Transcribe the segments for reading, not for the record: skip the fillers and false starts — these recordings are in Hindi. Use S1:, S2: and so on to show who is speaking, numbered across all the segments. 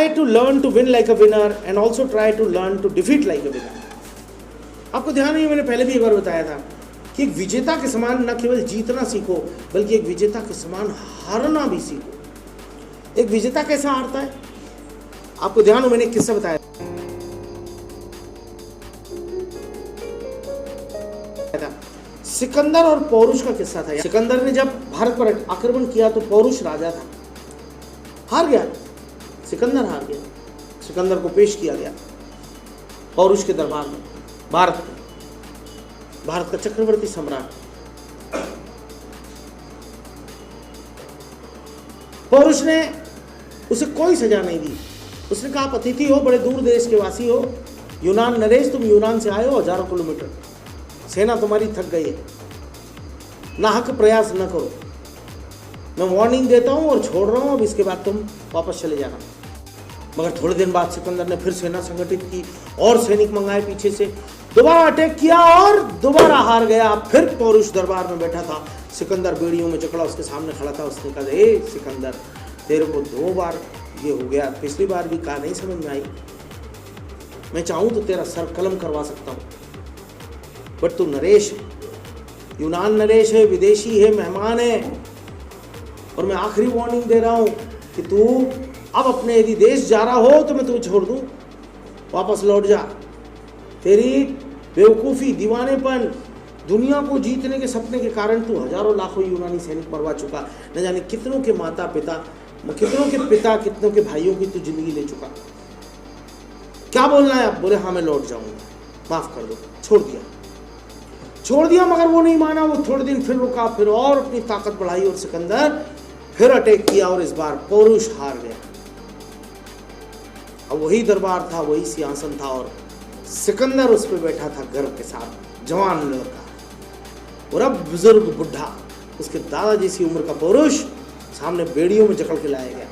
S1: try to learn to win like a winner and also try to learn to defeat like a winner. आपको ध्यान है, मैंने पहले भी एक बार बताया था कि एक विजेता के समान न केवल जीतना सीखो बल्कि एक विजेता के समान हारना भी सीखो। एक विजेता कैसा हारता है? आपको ध्यान हो, मैंने एक किस्सा बताया था, सिकंदर और पौरुष का किस्सा था। सिकंदर ने जब भारत पर आक्रमण किया तो पौरुष राजा था, हार गया, सिकंदर हार गया। सिकंदर को पेश किया गया पौरुष के दरबार में, भारत का चक्रवर्ती सम्राट। पौरुष ने उसे कोई सजा नहीं दी। उसने कहा, आप अतिथि हो, बड़े दूर देश के वासी हो, यूनान नरेश, तुम यूनान से आए हो, हजारों किलोमीटर, सेना तुम्हारी थक गई है, नाहक प्रयास न करो, मैं वार्निंग देता हूं और छोड़ रहा हूं, अब इसके बाद तुम वापस चले जाना। मगर थोड़े दिन बाद सिकंदर ने फिर सेना संगठित की और सैनिक मंगाए पीछे से, दोबारा अटैक किया और दोबारा हार गया। फिर पौरुष दरबार में बैठा था, सिकंदर बेड़ियों में जकड़ा उसके सामने खड़ा था। उसने कहा, ए सिकंदर, तेरे को 2 बार ये हो गया, पिछली बार भी कहा नहीं समझ में आई, मैं चाहूं तो तेरा सर कलम करवा सकता हूं, बट तू नरेश है, यूनान नरेश है, विदेशी है, मेहमान है, और मैं आखिरी वार्निंग दे रहा हूं कि तू अब अपने यदि देश जा रहा हो तो मैं तुझे छोड़ दूं, वापस लौट जा। तेरी बेवकूफ़ी, दीवानेपन, दुनिया को जीतने के सपने के कारण तू हजारों लाखों यूनानी सैनिक मरवा चुका, न जाने कितनों के माता पिता, कितनों के पिता, कितनों के भाइयों की तू जिंदगी ले चुका। क्या बोलना है अब? बोले, हाँ मैं लौट जाऊंगा, माफ कर दो। छोड़ दिया, मगर वो नहीं माना। वो थोड़े दिन फिर रुका, फिर और अपनी ताकत बढ़ाई और सिकंदर फिर अटैक किया और इस बार पौरुष हार गया। अब वही दरबार था, वही सिंहासन था और सिकंदर उस पर बैठा था गर्व के साथ, जवान लड़का, और अब बुजुर्ग बुढ़ा, उसके दादा जैसी उम्र का पौरुष सामने बेड़ियों में जकड़ के लाया गया।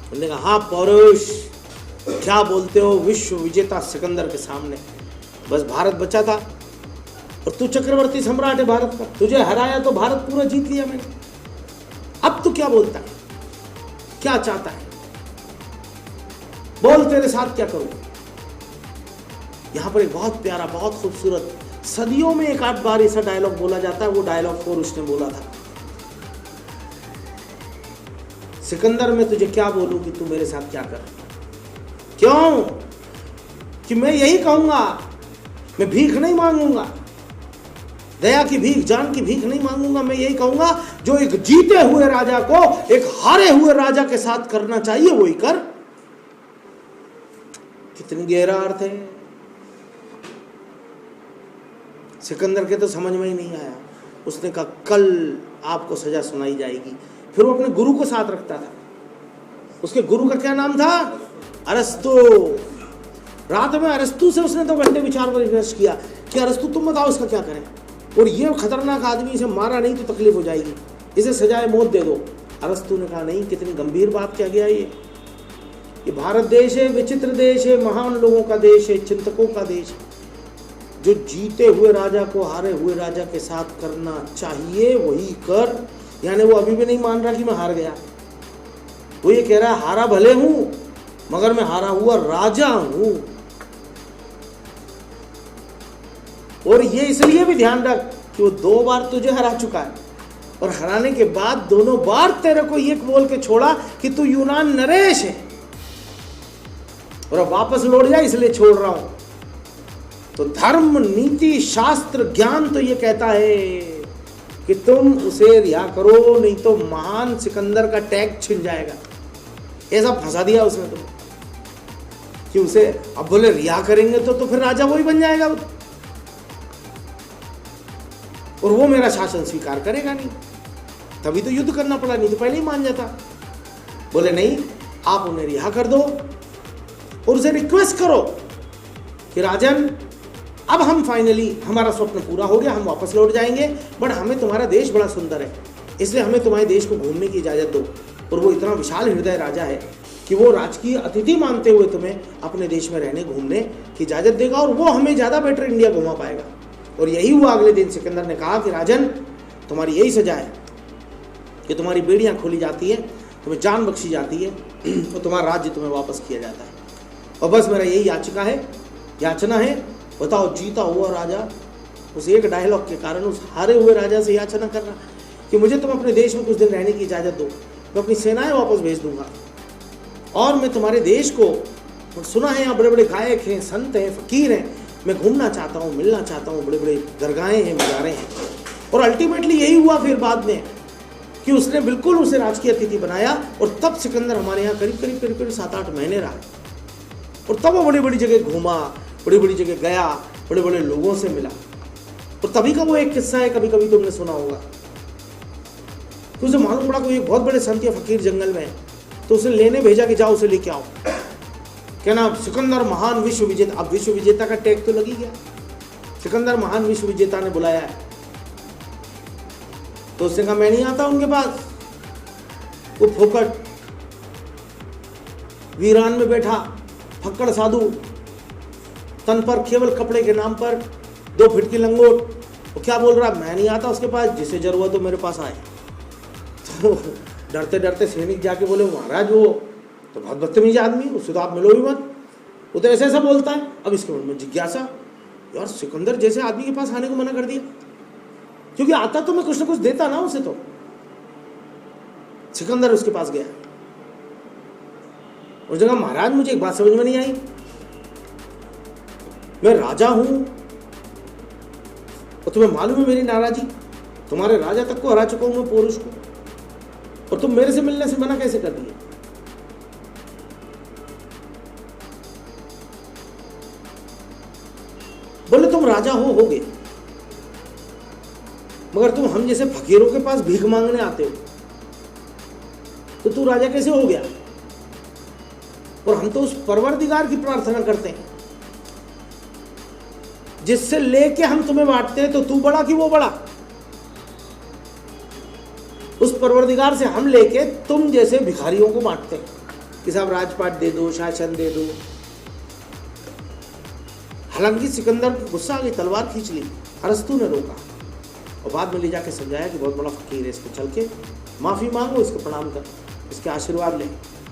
S1: उन्होंने कहा, हाँ पौरुष, क्या बोलते हो? विश्व विजेता सिकंदर के सामने बस भारत बचा था और तू चक्रवर्ती सम्राट है भारत का, तुझे हराया तो भारत पूरा जीत लिया मैंने। अब तू क्या बोलता है, क्या चाहता है? बोल, तेरे साथ क्या करूं? यहां पर एक बहुत प्यारा, बहुत खूबसूरत, सदियों में एक आध बार ऐसा डायलॉग बोला जाता है। वो डायलॉग पौरुष ने बोला था, सिकंदर मैं तुझे क्या बोलूं कि तू मेरे साथ क्या कर? क्यों? कि मैं यही कहूंगा, मैं भीख नहीं मांगूंगा, दया की भीख, जान की भीख नहीं मांगूंगा। मैं यही कहूंगा, जो एक जीते हुए राजा को एक हारे हुए राजा के साथ करना चाहिए वही कर। कितनी गहरा अर्थ है। सिकंदर के तो समझ में ही नहीं आया। उसने कहा, कल आपको सजा सुनाई जाएगी। फिर वो अपने गुरु को साथ रखता था। उसके गुरु का क्या नाम था? अरस्तु। रात में अरस्तु से उसने 2 घंटे विचार विमर्श किया कि अरस्तु तुम बताओ इसका क्या करें, और ये खतरनाक आदमी, इसे मारा नहीं तो तकलीफ हो जाएगी, इसे सजाए मौत दे दो। अरस्तु ने कहा, नहीं, कितनी गंभीर बात कह गया ये भारत देश है, विचित्र देश है, महान लोगों का देश है, चिंतकों का देश है। जो जीते हुए राजा को हारे हुए राजा के साथ करना चाहिए वही कर। यानी वो अभी भी नहीं मान रहा कि मैं हार गया। वो ये कह रहा है, हारा भले हूं मगर मैं हारा हुआ राजा हूं। और ये इसलिए भी ध्यान रख कि वो 2 बार तुझे हरा चुका है और हराने के बाद दोनों बार तेरे को ये बोल के छोड़ा कि तू यूनान नरेश है और अब वापस लौट जा, इसलिए छोड़ रहा हूं। तो धर्म, नीति, शास्त्र, ज्ञान तो ये कहता है कि तुम उसे रिहा करो, नहीं तो महान सिकंदर का टैग छिन जाएगा। ऐसा फंसा दिया उसने तुम कि उसे अब बोले रिहा करेंगे तो फिर राजा वही बन जाएगा और वो मेरा शासन स्वीकार करेगा नहीं। तभी तो युद्ध करना पड़ा, नहीं तो पहले ही मान जाता। बोले नहीं, आप उन्हें रिहा कर दो और उसे रिक्वेस्ट करो कि राजन, अब हम फाइनली, हमारा स्वप्न पूरा हो गया, हम वापस लौट जाएंगे, बट हमें तुम्हारा देश बड़ा सुंदर है, इसलिए हमें तुम्हारे देश को घूमने की इजाज़त दो। और वो इतना विशाल हृदय राजा है कि वो राजकीय अतिथि मानते हुए तुम्हें अपने देश में रहने, घूमने की इजाज़त देगा और वो हमें ज़्यादा बेटर इंडिया घुमा पाएगा। और यही हुआ। अगले दिन सिकंदर ने कहा कि राजन, तुम्हारी यही सजा है कि तुम्हारी बेड़ियाँ खोली जाती हैं तुम्हें जान बख्शी जाती है और तुम्हारा राज्य तुम्हें वापस किया जाता है। और बस मेरा यही याचना है, बताओ जीता हुआ राजा उस एक डायलॉग के कारण उस हारे हुए राजा से याचना कर रहा कि मुझे तुम अपने देश में कुछ दिन रहने की इजाज़त दो, मैं अपनी सेनाएं वापस भेज दूंगा और मैं तुम्हारे देश को, सुना है यहाँ बड़े बड़े गायक हैं, संत हैं, फकीर हैं, मैं घूमना चाहता हूँ, मिलना चाहता हूँ, बड़े बड़े दरगाहें हैं, मज़ारे हैं। और अल्टीमेटली यही हुआ फिर बाद में कि उसने बिल्कुल उसे राजकीय अतिथि बनाया और तब सिकंदर हमारे यहाँ करीब 7-8 महीने रहा और तब वो बड़ी बड़ी जगह घूमा, बड़ी बड़ी जगह गया, बड़े बड़े लोगों से मिला। और तभी का वो एक किस्सा है, कभी कभी तुमने सुना होगा, तो उसे मालूम पड़ा कोई एक बहुत बड़े संत या फकीर जंगल में है, तो उसे लेने भेजा कि जाओ उसे लेके आओ। कहना सिकंदर महान विश्व विजेता, अब विश्व विजेता का टैग तो लगी गया, सिकंदर महान विश्व विजेता ने बुलाया है। तो उसने कहा मैं नहीं आता उनके पास। वो फोकट वीरान में बैठा फक्कड़ साधु, तन पर केवल कपड़े के नाम पर 2 फीट की लंगोट, वो क्या बोल रहा मैं नहीं आता उसके पास, जिसे जरूरत हो मेरे पास आए। तो डरते डरते सैनिक जाके बोले महाराज वो तो बहुत बदतमीज आदमी, उससे तो आप मिलो भी मत, वो तो ऐसा बोलता है। अब इसके मन में जिज्ञासा, यार सिकंदर जैसे आदमी के पास आने को मना कर दिया, क्योंकि आता तो मैं कुछ ना कुछ देता ना उसे। तो सिकंदर उसके पास गया, उसने कहा महाराज मुझे एक बात समझ में नहीं आई, मैं राजा हूं और तुम्हें मालूम है मेरी नाराजगी, तुम्हारे राजा तक को हरा चुका हूं मैं पौरुष को, और तुम मेरे से मिलने से मना कैसे कर दिए। बोले तुम राजा हो गए, मगर तुम हम जैसे फकीरों के पास भीख मांगने आते हो, तो तू राजा कैसे हो गया। और हम तो उस परवरदिगार की प्रार्थना करते हैं जिससे लेके हम तुम्हें बांटते हैं, तो तू बड़ा कि वो बड़ा। उस परवरदिगार से हम लेके तुम जैसे भिखारियों को बांटते हैं कि साहब राजपाट दे दो, शासन दे दो। हालांकि सिकंदर को गुस्सा आ गई, तलवार खींच ली, अरस्तु ने रोका और बाद में ले जाके समझाया कि बहुत बड़ा फकीर है, इसको चल के माफ़ी मांगो, इसको प्रणाम कर, इसके आशीर्वाद ले,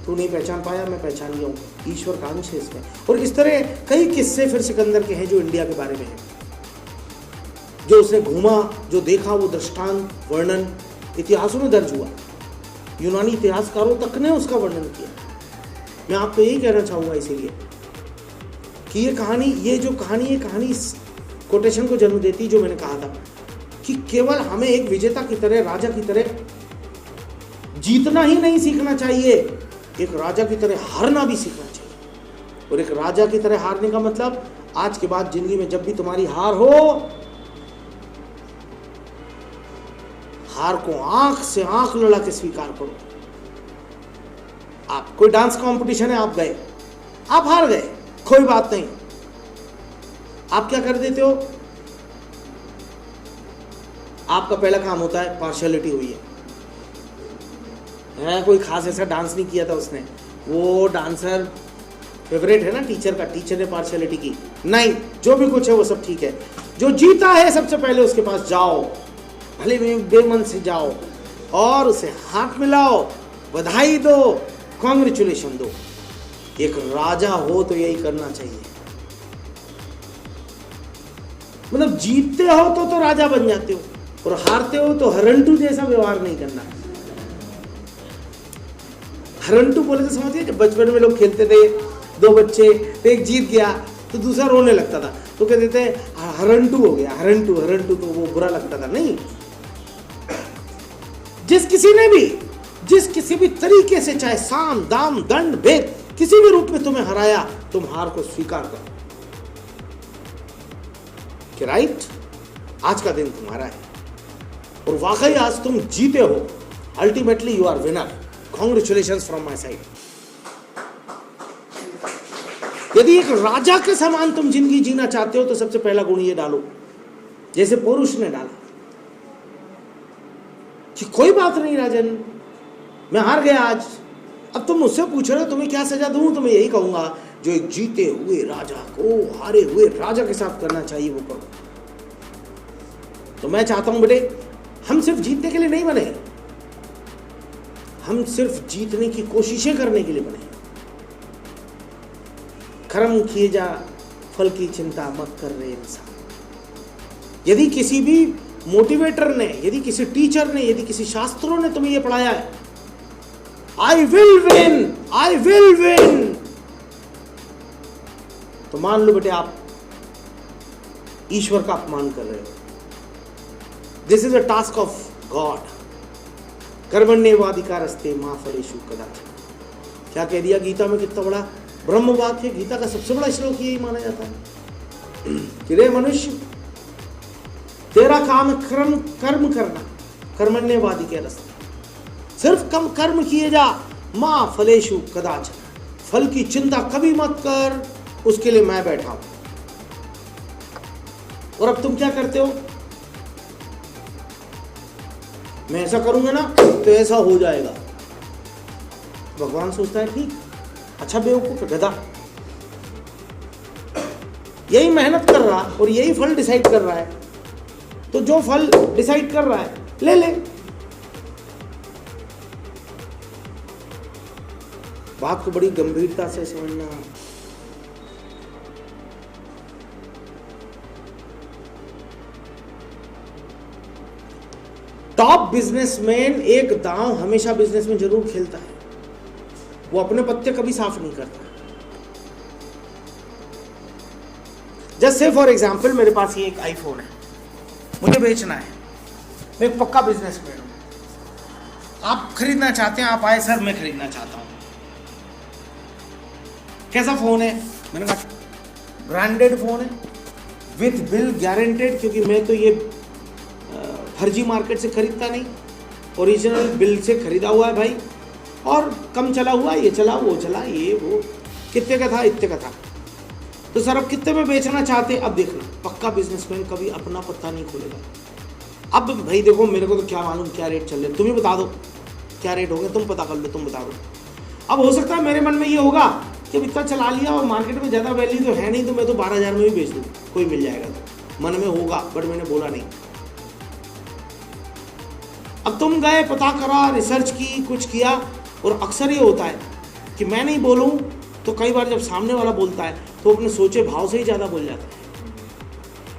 S1: तू नहीं पहचान पाया मैं पहचान लिया हूँ, ईश्वर का अंश है इसमें। और इस तरह कई किस्से फिर सिकंदर के हैं जो इंडिया के बारे में हैं, जो उसने घूमा, जो देखा, वो दृष्टांत वर्णन इतिहासों में दर्ज हुआ, यूनानी इतिहासकारों तक ने उसका वर्णन किया। मैं आपको यही कहना चाहूँगा इसीलिए कि ये कहानी कोटेशन को जन्म देती, जो मैंने कहा था कि केवल हमें एक विजेता की तरह, राजा की तरह जीतना ही नहीं सीखना चाहिए, एक राजा की तरह हारना भी सीखना चाहिए। और एक राजा की तरह हारने का मतलब, आज के बाद जिंदगी में जब भी तुम्हारी हार हो, हार को आंख से आंख लड़ा के स्वीकार करो। आप कोई डांस कंपटीशन है, आप गए, आप हार गए, कोई बात नहीं, आप क्या कर देते हो, आपका पहला काम होता है पार्शियलिटी हुई है, कोई खास ऐसा डांस नहीं किया था उसने, वो डांसर फेवरेट है ना टीचर का, टीचर ने पार्शियलिटी की, नहीं, जो भी कुछ है वो सब ठीक है, जो जीता है सबसे पहले उसके पास जाओ, भले बेमन से जाओ और उसे हाथ मिलाओ, बधाई दो, कॉन्ग्रेचुलेशन दो। एक राजा हो तो यही करना चाहिए। मतलब जीतते हो तो राजा बन जाते हो, और हारते हो तो हरंटू जैसा व्यवहार नहीं करना। हरंटू बोले तो समझिए, जब बचपन में लोग खेलते थे, 2 बच्चे, एक जीत गया तो दूसरा रोने लगता था, तो कहते थे हरंटू हो गया, हरंटू, तो वो बुरा लगता था। नहीं, जिस किसी भी तरीके से, चाहे साम दाम दंड भेद, किसी भी रूप में तुम्हें हराया, तुम हार को स्वीकार करो कि राइट, आज का दिन तुम्हारा है और वाकई आज तुम जीते हो। Ultimately you are winner, congratulations from my side. यदि एक राजा के समान तुम जिंदगी जीना चाहते हो तो सबसे पहला गुण ये डालो, जैसे पुरुष ने डाला कि कोई बात नहीं राजन, मैं हार गया आज, अब तुम मुझसे पूछ रहे हो तुम्हें क्या सजा दूं, तो मैं यही कहूंगा जो एक जीते हुए राजा को हारे हुए राजा के साथ करना चाहिए वो करो। तो मैं चाहता हूं बेटे, हम सिर्फ जीतने के लिए नहीं बने, हम सिर्फ जीतने की कोशिशें करने के लिए बने। कर्म किए जा, फल की चिंता मत कर रहे इंसान। यदि किसी भी मोटिवेटर ने, यदि किसी टीचर ने, यदि किसी शास्त्रों ने तुम्हें यह पढ़ाया है, I will win, I will win, तो मान लो बेटे आप ईश्वर का अपमान कर रहे हो। This is a task of God. कर्मण्येवाधिकारस्ते मा फलेषु कदाचन। क्या कह दिया गीता में, कितना बड़ा ब्रह्म वाक्य। गीता का सबसे बड़ा श्लोक यही माना जाता है कि रे मनुष्य, तेरा काम कर्म करना, कर्मण्येवाधिकारस्ते, सिर्फ कम कर्म किए जा, मा फलेषु कदाचन, फल की चिंता कभी मत कर, उसके लिए मैं बैठा हूं। और अब तुम क्या करते हो, मैं ऐसा करूंगा ना तो ऐसा हो जाएगा। भगवान सोचता है ठीक, अच्छा बेवकूफ, गधा, यही मेहनत कर रहा और यही फल डिसाइड कर रहा है, तो जो फल डिसाइड कर रहा है ले ले। बात को बड़ी गंभीरता से समझना। टॉप बिजनेसमैन एक दांव हमेशा बिजनेस में जरूर खेलता है, वो अपने पत्ते कभी साफ नहीं करता। जैसे फॉर एग्जाम्पल मेरे पास ये एक आईफोन है, मुझे बेचना है, मैं एक पक्का बिजनेसमैन हूं। आप खरीदना चाहते हैं, आप आए, सर मैं खरीदना चाहता हूं। कैसा फोन है? मैंने कहा ब्रांडेड फोन है विथ बिल गारंटेड, क्योंकि मैं तो ये फर्जी मार्केट से खरीदता नहीं, ओरिजिनल बिल से खरीदा हुआ है भाई, और कम चला हुआ, ये चला वो चला, ये वो। कितने का था? इतने का था। तो सर अब कितने में बेचना चाहते? अब देखना, पक्का बिजनेसमैन कभी अपना पत्ता नहीं खोलेगा। अब भाई देखो, मेरे को तो क्या मालूम क्या रेट चल रहे, तुम ही बता दो क्या रेट हो गया, तुम पता कर लो, तुम बता दो। अब हो सकता है मेरे मन में ये होगा कि अब इतना चला लिया और मार्केट में ज़्यादा वैल्यू तो है नहीं, तो मैं तो 12,000 में भी बेच दूँ, कोई मिल जाएगा, तो मन में होगा, बट मैंने बोला नहीं। अब तुम गए, पता करा, रिसर्च की, कुछ किया, और अक्सर ये होता है कि मैं नहीं बोलूं तो कई बार जब सामने वाला बोलता है तो अपने सोचे भाव से ही ज़्यादा बोल जाता है।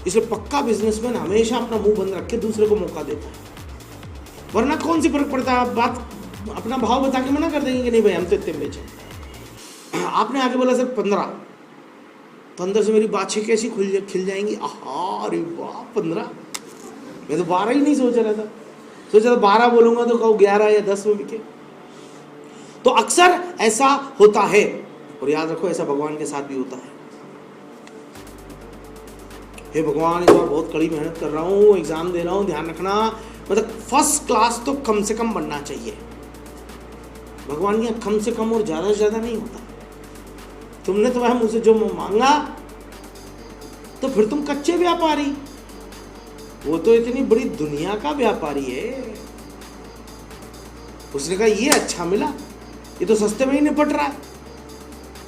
S1: इसलिए पक्का बिजनेसमैन हमेशा अपना मुंह बंद रख के दूसरे को मौका देता है, वरना कौन सी फर्क पड़ता है, बात अपना भाव बता के मना कर देंगे कि नहीं भाई हम तो इतने बेचें। आपने आगे बोला सर 15, तो अंदर से मेरी बातचीत कैसी खिल जाएंगी, आहा अरे वाह 15, मैं तो 12 ही नहीं सोच रहा था, सोचा 12 बोलूंगा तो कहूँ 11 या 10 में बिके। तो अक्सर ऐसा होता है, और याद रखो ऐसा भगवान के साथ भी होता है। हे भगवान, इस बार बहुत कड़ी मेहनत कर रहा हूँ, एग्जाम दे रहा हूँ, ध्यान रखना, मतलब फर्स्ट क्लास तो कम से कम बनना चाहिए। भगवान यहाँ कम से कम और ज़्यादा से ज़्यादा नहीं होता। तुमने तो वह मुझसे जो मांगा, तो फिर तुम कच्चे व्यापारी, वो तो इतनी बड़ी दुनिया का व्यापारी है। उसने कहा ये अच्छा मिला, ये तो सस्ते में ही निपट रहा है,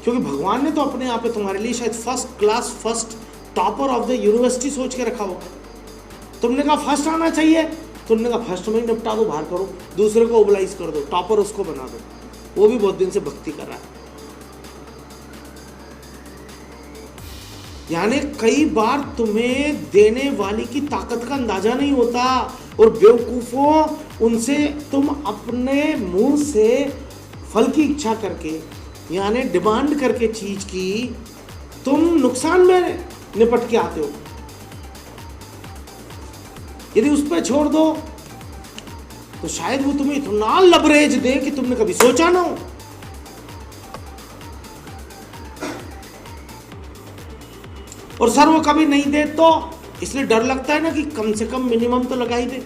S1: क्योंकि भगवान ने तो अपने आप पे तुम्हारे लिए शायद first class, first topper of the university सोच के रखा होगा। तुमने कहा फर्स्ट आना चाहिए, तुमने कहा फर्स्ट में ही निपटा दो, बाहर करो, दूसरे को ओबलाइज कर दो, टॉपर उसको बना दो, वो भी बहुत दिन से भक्ति कर रहा है। यानी कई बार तुम्हें देने वाले की ताकत का अंदाजा नहीं होता, और बेवकूफों उनसे तुम अपने मुंह से फल की इच्छा करके, यानी डिमांड करके चीज की, तुम नुकसान में निपट के आते हो। यदि उस पर छोड़ दो तो शायद वो तुम्हें इतना लवरेज दे कि तुमने कभी सोचा ना हो। और सर वो कभी नहीं दे, तो इसलिए डर लगता है ना कि कम से कम मिनिमम तो लगा ही दे,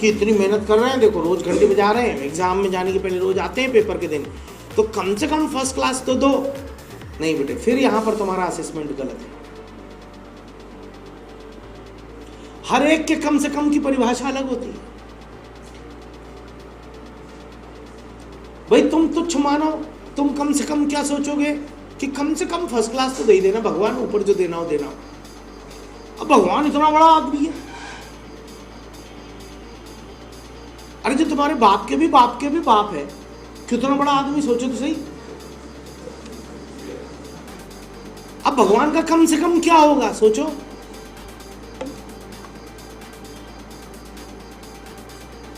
S1: कि इतनी मेहनत कर रहे हैं, देखो रोज घंटे में जा रहे हैं, एग्जाम में जाने के पहले रोज आते हैं पेपर के दिन, तो कम से कम फर्स्ट क्लास तो दो। नहीं बेटे, फिर यहां पर तुम्हारा असेसमेंट गलत है। हर एक के कम से कम की परिभाषा अलग होती है। भाई तुम तुच्छ मानो, तुम कम से कम क्या सोचोगे कि कम से कम फर्स्ट क्लास तो दे ही देना भगवान, ऊपर जो देना हो देना हो। अब भगवान इतना बड़ा आदमी है, अरे जो तुम्हारे बाप के भी बाप के भी बाप है। कितना बड़ा आदमी, सोचो तो सही। अब भगवान का कम से कम क्या होगा, सोचो।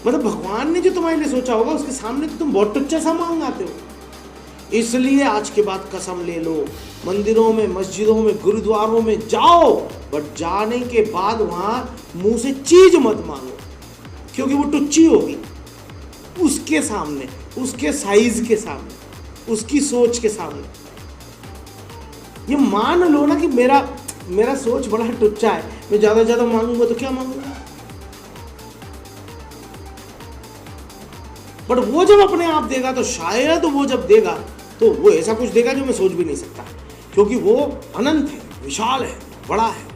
S1: मतलब भगवान ने जो तुम्हारे लिए सोचा होगा उसके सामने तो तुम बहुत टुच्चा सा मांग आते हो। इसलिए आज के बाद कसम ले लो, मंदिरों में, मस्जिदों में, गुरुद्वारों में जाओ, बट जाने के बाद वहां मुंह से चीज मत मांगो, क्योंकि वो टुच्ची होगी उसके सामने, उसके साइज के सामने, उसकी सोच के सामने। ये मान लो ना कि मेरा सोच बड़ा टुच्चा है, मैं ज्यादा ज्यादा मांगूंगा तो क्या मांगूंगा। बट वो जब अपने आप देगा तो शायद वो जब देगा तो वो ऐसा कुछ देगा जो मैं सोच भी नहीं सकता, क्योंकि वो अनंत है, विशाल है, बड़ा है।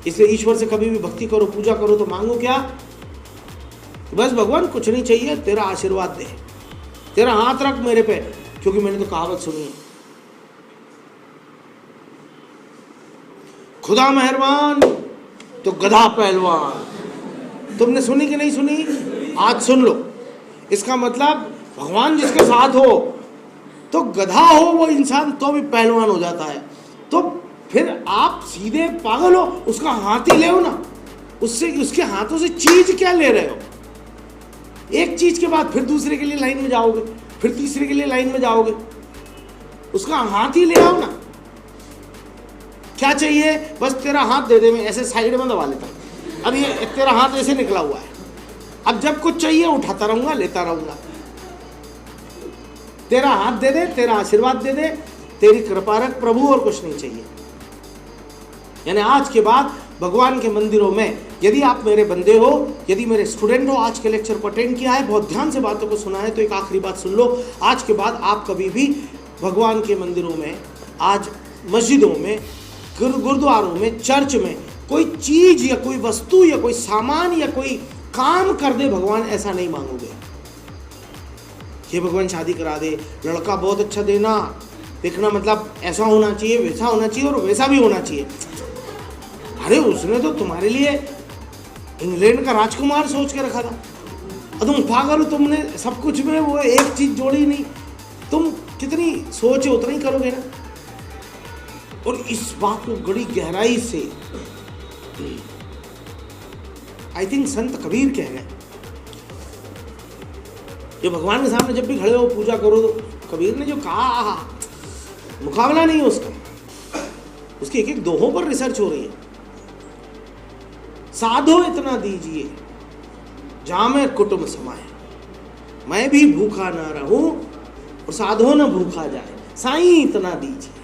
S1: इसलिए ईश्वर से कभी भी भक्ति करो, पूजा करो तो मांगो क्या, बस भगवान कुछ नहीं चाहिए, तेरा आशीर्वाद दे, तेरा हाथ रख मेरे पे, क्योंकि मैंने तो कहावत सुनी है, खुदा मेहरबान तो गधा पहलवान। तुमने सुनी कि नहीं सुनी? आज सुन लो। इसका मतलब भगवान जिसके साथ हो तो गधा हो वो इंसान तो भी पहलवान हो जाता है। तो फिर आप सीधे पागल हो, उसका हाथ ही ले हो ना, उससे उसके हाथों से चीज क्या ले रहे हो? एक चीज के बाद फिर दूसरे के लिए लाइन में जाओगे, फिर तीसरे के लिए लाइन में जाओगे, उसका हाथ ही ले आओ ना। क्या चाहिए? बस तेरा हाथ दे दे, मैं ऐसे साइड में दबा लेता हूं, अब ये तेरा हाथ ऐसे निकला हुआ है, अब जब कुछ चाहिए उठाता रहूंगा, लेता रहूंगा। तेरा हाथ दे दे, तेरा आशीर्वाद दे दे, तेरी कृपा रख प्रभु, और कुछ नहीं चाहिए। यानी आज के बाद भगवान के मंदिरों में यदि आप मेरे बंदे हो, यदि मेरे स्टूडेंट हो, आज के लेक्चर को अटेंड किया है, बहुत ध्यान से बातों को सुना है, तो एक आखिरी बात सुन लो। आज के बाद आप कभी भी भगवान के मंदिरों में, आज मस्जिदों में, गुरुद्वारों में, चर्च में कोई चीज या कोई वस्तु या कोई सामान या कोई काम कर दे भगवान, ऐसा नहीं मांगोगे। ये भगवान शादी करा दे, लड़का बहुत अच्छा देना, देखना मतलब ऐसा होना चाहिए, वैसा होना चाहिए, और वैसा भी होना चाहिए। अरे उसने तो तुम्हारे लिए इंग्लैंड का राजकुमार सोच के रखा था, और तुम पागल हो, तुमने सब कुछ में वो एक चीज जोड़ी नहीं। तुम कितनी सोच है उतना ही करोगे ना। और इस बात को बड़ी गहराई से आई थिंक संत कबीर कह गए, ये भगवान के सामने जब भी खड़े हो पूजा करो, तो कबीर ने जो कहा मुकाबला नहीं है उसका। उसकी एक एक दोहों पर रिसर्च हो रही है। साधो इतना दीजिए जामे कुटुंब समाए, मैं भी भूखा ना रहूं और साधो न भूखा जाए, साईं इतना दीजिए।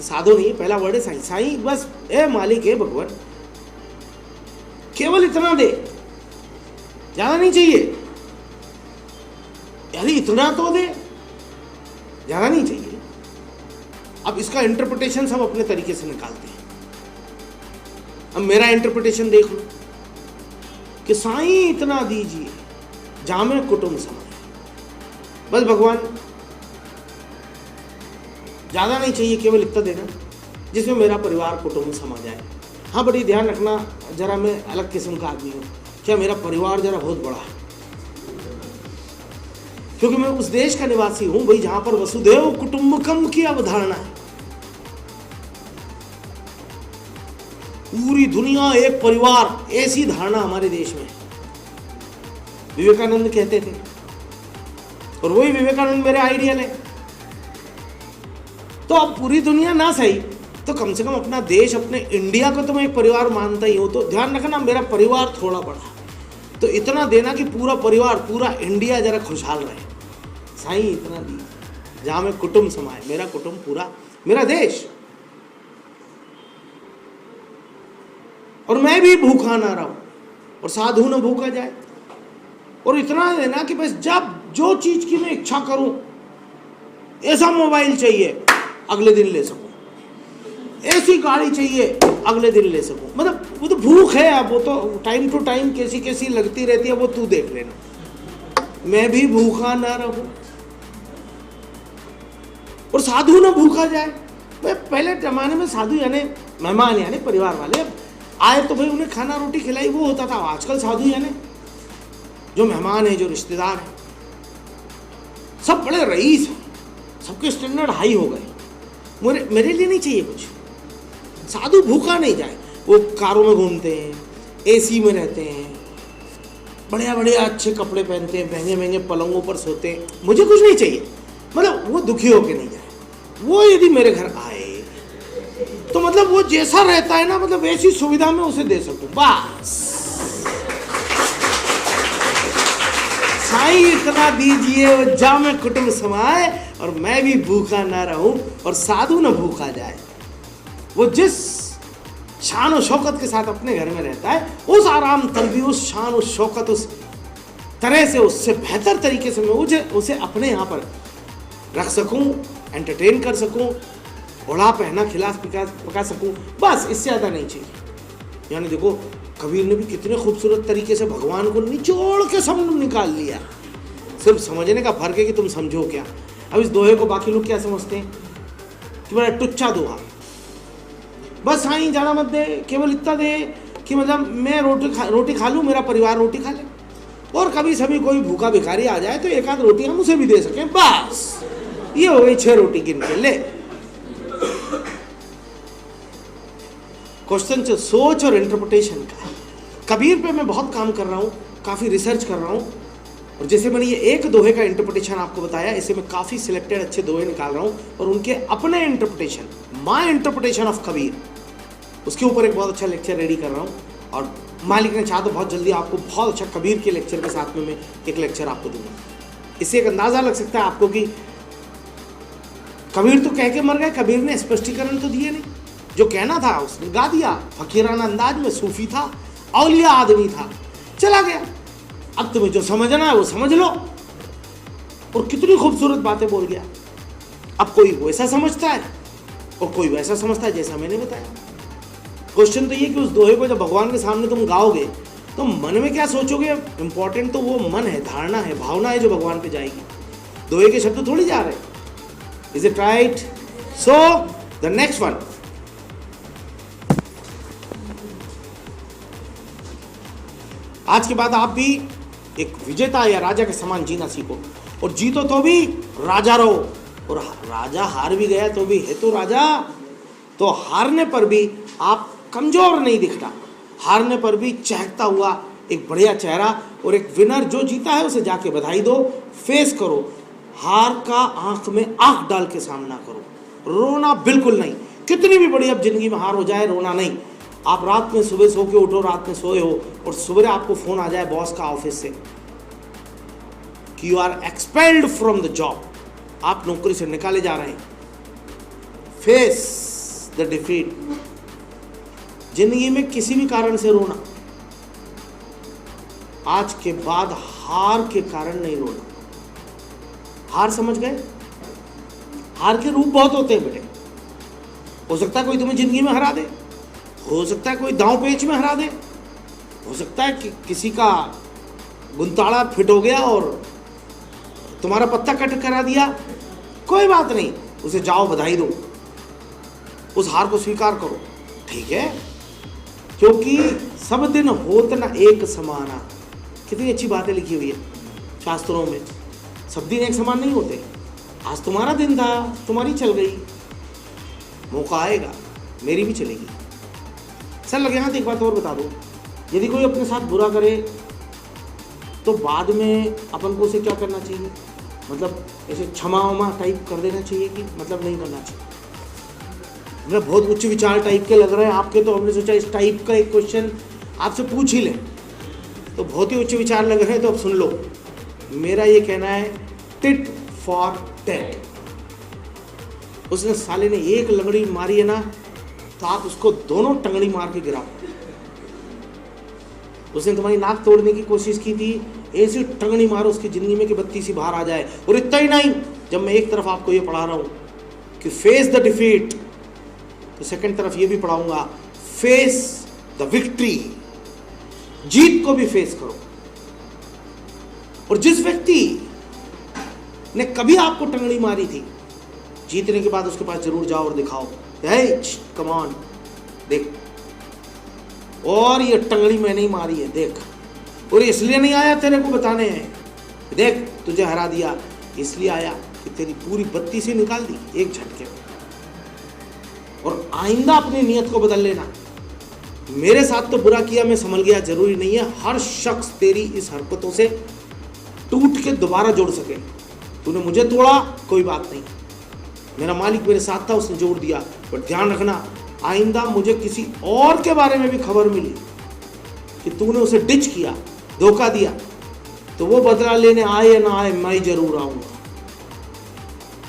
S1: साधो नहीं, पहला वर्ड है साईं। साईं बस ए मालिक है भगवान, केवल इतना दे, ज्यादा नहीं चाहिए। यानी इतना तो दे, ज्यादा नहीं चाहिए। अब इसका इंटरप्रिटेशन सब अपने तरीके से निकालते हैं। अब मेरा इंटरप्रिटेशन देख लो कि साईं इतना दीजिए जामे कुटुंब समाए, बस भगवान ज्यादा नहीं चाहिए, केवल इतना देना जिसमें मेरा परिवार कुटुंब समा जाए। हाँ, बड़ी ध्यान रखना, जरा मैं अलग किस्म का आदमी हूँ, क्या मेरा परिवार जरा बहुत बड़ा है, क्योंकि मैं उस देश का निवासी हूं भाई जहां पर वसुधैव कुटुंबकम की अवधारणा है। पूरी दुनिया एक परिवार, ऐसी धारणा हमारे देश में विवेकानंद कहते थे, और वही विवेकानंद मेरे आइडियल है। तो अब पूरी दुनिया ना सही तो कम से कम अपना देश, अपने इंडिया को तो मैं एक परिवार मानता ही हूं। तो ध्यान रखना, मेरा परिवार थोड़ा बड़ा, तो इतना देना कि पूरा परिवार, पूरा इंडिया जरा खुशहाल रहे। साईं इतना दी जहां में कुटुंब समाए, मेरा कुटुंब पूरा, मेरा देश, और मैं भी भूखा ना रहूं और साधु न भूखा जाए। और इतना देना कि बस जब जो चीज की मैं इच्छा करूं, ऐसा मोबाइल चाहिए अगले दिन ले सकूं, ऐसी गाड़ी चाहिए अगले दिन ले सकूं। मतलब वो तो भूख है, अब वो तो टाइम टू टाइम कैसी कैसी लगती रहती है, वो तू देख लेना। मैं भी भूखा ना रहूं और साधु ना भूखा जाए। भाई पहले जमाने में साधु यानी मेहमान, यानी परिवार वाले आए तो भाई उन्हें खाना रोटी खिलाई, वो होता था। आजकल साधु यानी जो मेहमान हैं, जो रिश्तेदार हैं, सब बड़े रईस हैं, सबके स्टैंडर्ड हाई हो गए। मेरे लिए नहीं चाहिए कुछ। साधु भूखा नहीं जाए। वो कारों में घूमते हैं, एसी में रहते हैं, बढ़िया बढ़िया अच्छे कपड़े पहनते हैं, महंगे महंगे पलंगों पर सोते हैं। मुझे कुछ नहीं चाहिए। मतलब वो दुखी होके नहीं जाए। वो यदि मेरे घर आए तो मतलब वो जैसा रहता है ना, मतलब वैसी सुविधा मैं उसे दे सकूं, बस। साईं इतना दीजिए वो जामे कुटुंब समाए, और मैं भी भूखा ना रहूं और साधु न भूखा जाए। वो जिस शान और शौकत के साथ अपने घर में रहता है, उस आराम तक भी उस शान उस शौकत उस तरह से, उससे बेहतर तरीके से मैं उसे अपने यहाँ पर रख सकूं, एंटरटेन कर सकूं, ओढ़ा पहना खिला पका सकूं, बस। इससे ज़्यादा नहीं चाहिए। यानी देखो, कबीर ने भी कितने खूबसूरत तरीके से भगवान को निचोड़ के समझ निकाल लिया। सिर्फ समझने का फर्क है कि तुम समझो क्या। अब इस दोहे को बाकी लोग क्या समझते हैं कि बड़ा टुच्चा दोहा, बस हाँ ही ज़्यादा मत दे, केवल इतना दे कि मतलब मैं रोटी खा लूँ, मेरा परिवार रोटी खा ले, और कभी सभी कोई भूखा भिखारी आ जाए तो एक आध रोटी हम उसे भी दे सकें, बस। ये हो गई 6 रोटी गिन के ले। क्वेश्चन सोच और इंटरप्रिटेशन का। कबीर पे मैं बहुत काम कर रहा हूँ, काफ़ी रिसर्च कर रहा हूँ, और जैसे मैंने ये एक दोहे का इंटरप्रिटेशन आपको बताया, इसे मैं काफ़ी सिलेक्टेड अच्छे दोहे निकाल रहा हूँ और उनके अपने interpretation, my interpretation of Kabir, उसके ऊपर एक बहुत अच्छा लेक्चर रेडी कर रहा हूँ। और मालिक ने चाहा तो बहुत जल्दी आपको बहुत अच्छा कबीर के लेक्चर के साथ में मैं एक लेक्चर आपको दूंगा। इससे एक अंदाज़ा लग सकता है आपको कि कबीर तो कह के मर गए, कबीर ने स्पष्टीकरण तो दिए नहीं। जो कहना था उसने गा दिया, फकीराना अंदाज में, सूफी था, औलिया आदमी था, चला गया। अब तुम्हें जो समझना है वो समझ लो। और कितनी खूबसूरत बातें बोल गया। अब कोई वैसा समझता है और कोई वैसा समझता है, जैसा मैंने बताया। क्वेश्चन तो ये कि उस दोहे को जब भगवान के सामने तुम गाओगे तो मन में क्या सोचोगे, इंपॉर्टेंट तो वो मन है, धारणा है, भावना है जो भगवान पे जाएगी। दोहे के शब्द थोड़ी जा रहे। Is it right? So the next one, आज के बाद आप भी एक विजेता या राजा के समान जीना सीखो, और जीतो तो भी राजा रहो। और राजा हार भी गया तो भी है तो राजा। तो हारने पर भी आप कमजोर नहीं दिखता, हारने पर भी चहकता हुआ एक बढ़िया चेहरा, और एक विनर जो जीता है उसे जाके बधाई दो, फेस करो, हार का आंख में आंख डाल के सामना करो, रोना बिल्कुल नहीं। कितनी भी बड़ी अब जिंदगी में हार हो जाए, रोना नहीं। आप रात में सुबह सो के उठो, रात में सोए हो और सुबह आपको फोन आ जाए बॉस का ऑफिस से कि you are expelled from the job, आप नौकरी से निकाले जा रहे हैं, फेस द डिफीट। जिंदगी में किसी भी कारण से रोना, आज के बाद हार के कारण नहीं रोना। हार समझ गए? हार के रूप बहुत होते हैं बेटे। हो सकता है कोई तुम्हें जिंदगी में हरा दे, हो सकता है कोई दांव पेच में हरा दे, हो सकता है कि किसी का गुंताड़ा फिट हो गया और तुम्हारा पत्ता कट करा दिया। कोई बात नहीं, उसे जाओ बधाई दो, उस हार को स्वीकार करो, ठीक है? क्योंकि सब दिन होत न एक समाना। कितनी अच्छी बातें लिखी हुई है शास्त्रों में। सब दिन एक समान नहीं होते। आज तुम्हारा दिन था, तुम्हारी चल गई, मौका आएगा मेरी भी चलेगी। सर लगे हाथ एक बात और बता दो, यदि कोई अपने साथ बुरा करे तो बाद में अपन को उसे क्या करना चाहिए? मतलब ऐसे क्षमा वमा टाइप कर देना चाहिए कि मतलब नहीं करना चाहिए? मतलब बहुत उच्च विचार टाइप के लग रहे हैं आपके, तो हमने सोचा इस टाइप का एक क्वेश्चन आपसे पूछ ही लें। तो बहुत ही उच्च विचार लग रहे हैं तो अब सुन लो। मेरा ये कहना है, टिट फॉर टैट। उसने साले ने एक लंगड़ी मारी है ना, तो आप उसको दोनों टंगड़ी मार के गिराओ। उसने तुम्हारी नाक तोड़ने की कोशिश की थी, ऐसी टंगड़ी मारो उसकी जिंदगी में कि बत्ती सी बाहर आ जाए। और इतना ही नहीं, जब मैं एक तरफ आपको ये पढ़ा रहा हूं कि फेस द डिफीट, तो सेकंड तरफ ये भी पढ़ाऊंगा, फेस द विक्ट्री। जीत को भी फेस करो। और जिस व्यक्ति ने कभी आपको टंगड़ी मारी थी, जीतने के बाद उसके पास जरूर जाओ और दिखाओ, कम ऑन देख, और ये टंगड़ी मैंने ही मारी है, देख और इसलिए नहीं आया तेरे को बताने हैं, देख तुझे हरा दिया, इसलिए आया कि तेरी पूरी बत्ती से निकाल दी एक झटके में। और आइंदा अपनी नीयत को बदल लेना। मेरे साथ तो बुरा किया, मैं संभल गया, जरूरी नहीं है हर शख्स तेरी इस हरकतों से टूट के दोबारा जोड़ सके। तूने मुझे तोड़ा, कोई बात नहीं, मेरा मालिक मेरे साथ था, उसने जोड़ दिया। पर ध्यान रखना, आइंदा मुझे किसी और के बारे में भी खबर मिली कि तूने उसे डिच किया, धोखा दिया, तो वो बदला लेने आए या ना आए, मैं जरूर आऊंगा।